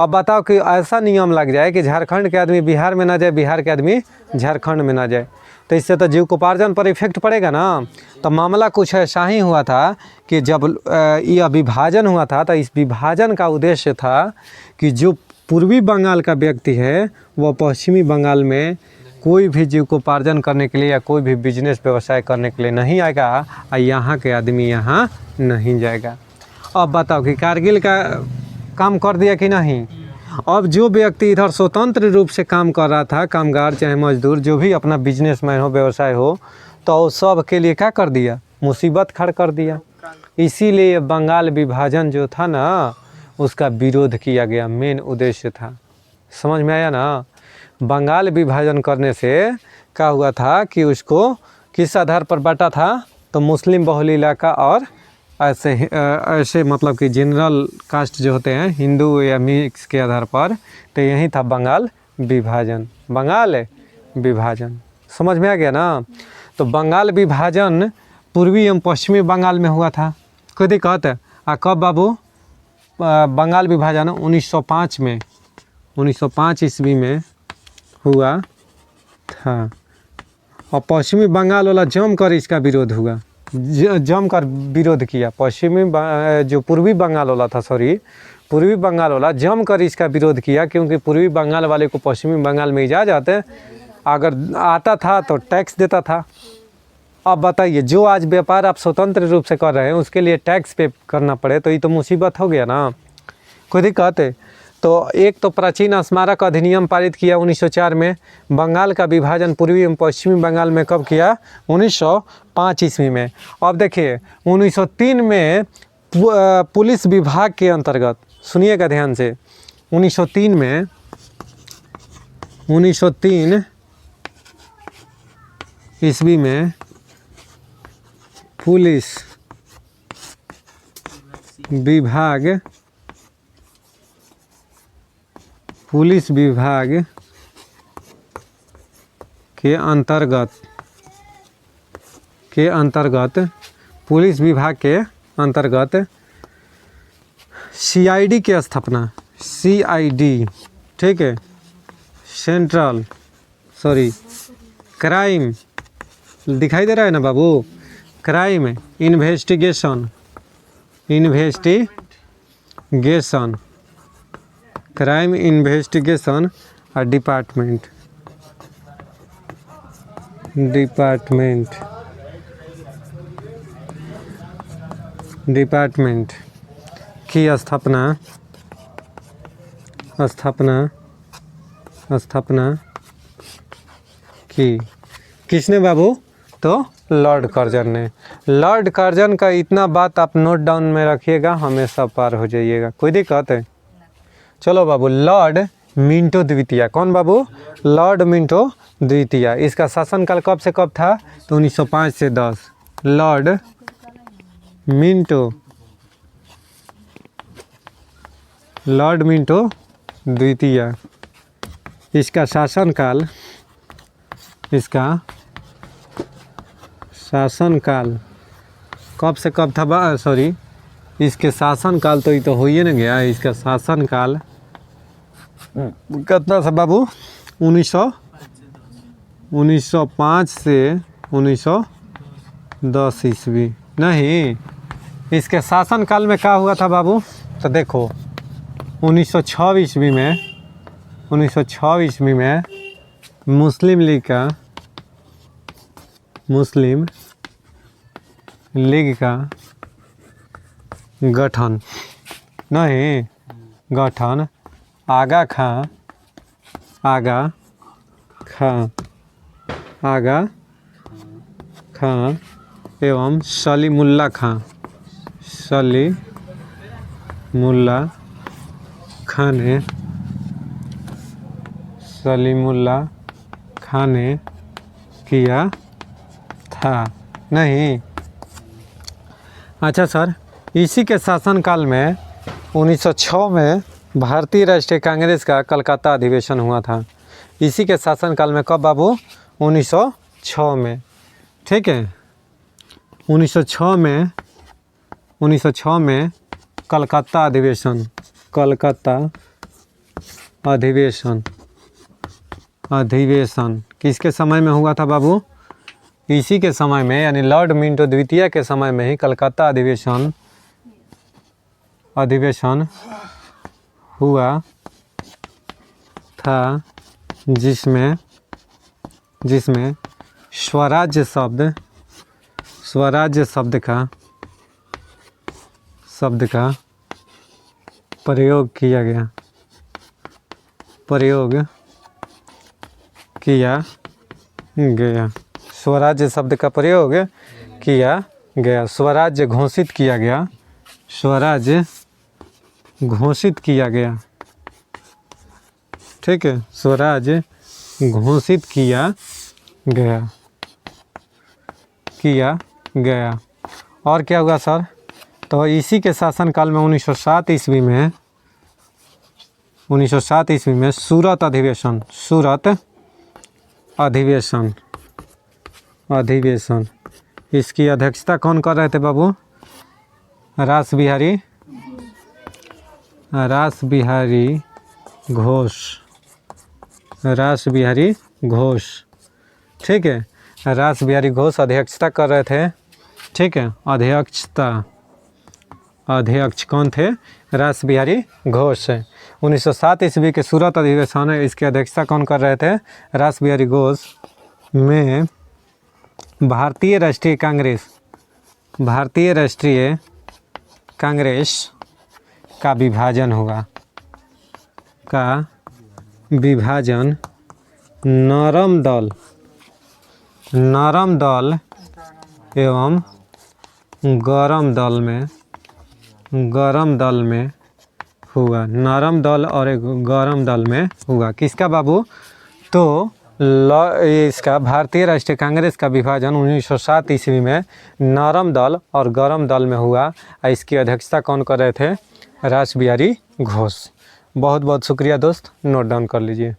अब बताओ कि ऐसा नियम लग जाए कि झारखंड के आदमी बिहार में ना जाए, बिहार के आदमी झारखंड में ना जाए, तो इससे तो जीविकोपार्जन पर इफेक्ट पड़ेगा ना। तो मामला कुछ ऐसा ही हुआ था कि जब यह विभाजन हुआ था तो इस विभाजन का उद्देश्य था कि जो पूर्वी बंगाल का व्यक्ति है वह पश्चिमी बंगाल में कोई भी जीविकोपार्जन करने के लिए या कोई भी बिजनेस व्यवसाय करने के लिए नहीं आएगा और यहाँ के आदमी यहाँ नहीं जाएगा। अब बताओ कि कारगिल का काम कर दिया कि नहीं। अब जो व्यक्ति इधर स्वतंत्र रूप से काम कर रहा था, कामगार चाहे मजदूर जो भी अपना बिजनेसमैन हो, व्यवसाय हो, तो सब के लिए क्या कर दिया, मुसीबत खड़ा कर दिया। इसीलिए बंगाल विभाजन जो था ना उसका विरोध किया गया, मेन उद्देश्य था। समझ में आया ना। बंगाल विभाजन करने से क्या हुआ था कि उसको किस आधार पर बांटा था, तो मुस्लिम बहुल इलाका और ऐसे मतलब कि जनरल कास्ट जो होते हैं हिंदू या मिक्स के आधार पर, तो यही था बंगाल विभाजन। बंगाल विभाजन समझ में आ गया ना। तो बंगाल विभाजन पूर्वी एवं पश्चिमी बंगाल में हुआ था, कोई दिक्कत है। कब बाबू बंगाल विभाजन 1905 में, 1905 ईस्वी में हुआ था। और पश्चिमी बंगाल वाला जमकर इसका विरोध हुआ, जमकर विरोध किया। पश्चिमी जो पूर्वी बंगाल वाला था, पूर्वी बंगाल वाला जमकर इसका विरोध किया, क्योंकि पूर्वी बंगाल वाले को पश्चिमी बंगाल में इजाज़त अगर आता था तो टैक्स देता था। अब बताइए, जो आज व्यापार आप स्वतंत्र रूप से कर रहे हैं उसके लिए टैक्स पे करना पड़े तो ये तो मुसीबत हो गया ना, कोई दिक्कत है। तो एक तो प्राचीन स्मारक अधिनियम पारित किया 1904 में। बंगाल का विभाजन पूर्वी एवं पश्चिमी बंगाल में कब किया, 1905 ईस्वी में। अब देखिए 1903 में पुलिस विभाग के अंतर्गत, सुनिएगा ध्यान से, 1903 ईस्वी में पुलिस विभाग के अंतर्गत पुलिस विभाग के अंतर्गत CID की स्थापना, CID, ठीक है, सेंट्रल क्राइम, दिखाई दे रहा है ना बाबू, क्राइम इन्वेस्टिगेशन, क्राइम इन्वेस्टिगेशन और डिपार्टमेंट की स्थापना की। किसने बाबू, तो लॉर्ड कर्जन ने। लॉर्ड कर्जन का इतना बात आप नोट डाउन में रखिएगा, हमेशा पार हो जाइएगा, कोई दिक्कत है। चलो बाबू, लॉर्ड मिंटो द्वितीय, कौन बाबू, लॉर्ड मिंटो द्वितीय। इसका शासनकाल कब से कब था, तो 1905 से 10। लॉर्ड मिंटो द्वितीय, इसका शासनकाल कब से कब था, इसके शासनकाल तो ये तो हो ही ना गया। इसका शासनकाल कितना था बाबू, 1905 से 1910 ईस्वी। नहीं, इसके शासनकाल में क्या हुआ था बाबू, तो देखो 1906 ईस्वी में मुस्लिम लीग का गठन आगा खां एवं सलीमुल्लाह खां ने किया था। नहीं, अच्छा सर, इसी के शासनकाल में 1906 में भारतीय राष्ट्रीय कांग्रेस का कलकत्ता अधिवेशन हुआ था। इसी के शासनकाल में, कब बाबू, 1906 में, ठीक है। 1906 में कलकत्ता अधिवेशन, कलकत्ता अधिवेशन, अधिवेशन किसके समय में हुआ था बाबू? इसी के समय में, यानी लॉर्ड मिंटो द्वितीय के समय में ही कलकत्ता अधिवेशन, अधिवेशन हुआ था, जिसमें स्वराज्य शब्द, स्वराज्य शब्द का प्रयोग किया गया, प्रयोग किया गया, स्वराज्य शब्द का प्रयोग किया गया, स्वराज्य घोषित किया गया, स्वराज्य घोषित किया गया, ठीक है, स्वराज्य घोषित किया गया, किया गया। और क्या हुआ सर? तो इसी के शासनकाल में 1907 ईस्वी में, 1907 ईस्वी में सूरत अधिवेशन, सूरत अधिवेशन, अधिवेशन, इसकी अध्यक्षता कौन कर रहे थे बाबू? रास बिहारी, रास बिहारी घोष, रास बिहारी घोष, ठीक है, रास बिहारी घोष अध्यक्षता कर रहे थे, ठीक है, अध्यक्षता, अध्यक्ष कौन थे? रास बिहारी घोष। 1907 ईस्वी के सूरत अधिवेशन है, इसकी अध्यक्षता कौन कर रहे थे? रास बिहारी घोष। में भारतीय राष्ट्रीय कांग्रेस, भारतीय राष्ट्रीय कांग्रेस का विभाजन हुआ, का विभाजन नरम दल, नरम दल एवं गरम दल में, गरम दल में हुआ, नरम दल और एक गरम दल में हुआ। किसका बाबू? तो इसका भारतीय राष्ट्रीय कांग्रेस का विभाजन 1907 ईस्वी में नरम दल और गरम दल में हुआ। इसकी अध्यक्षता कौन कर रहे थे? रास बिहारी घोष। बहुत बहुत शुक्रिया दोस्त, नोट डाउन कर लीजिए।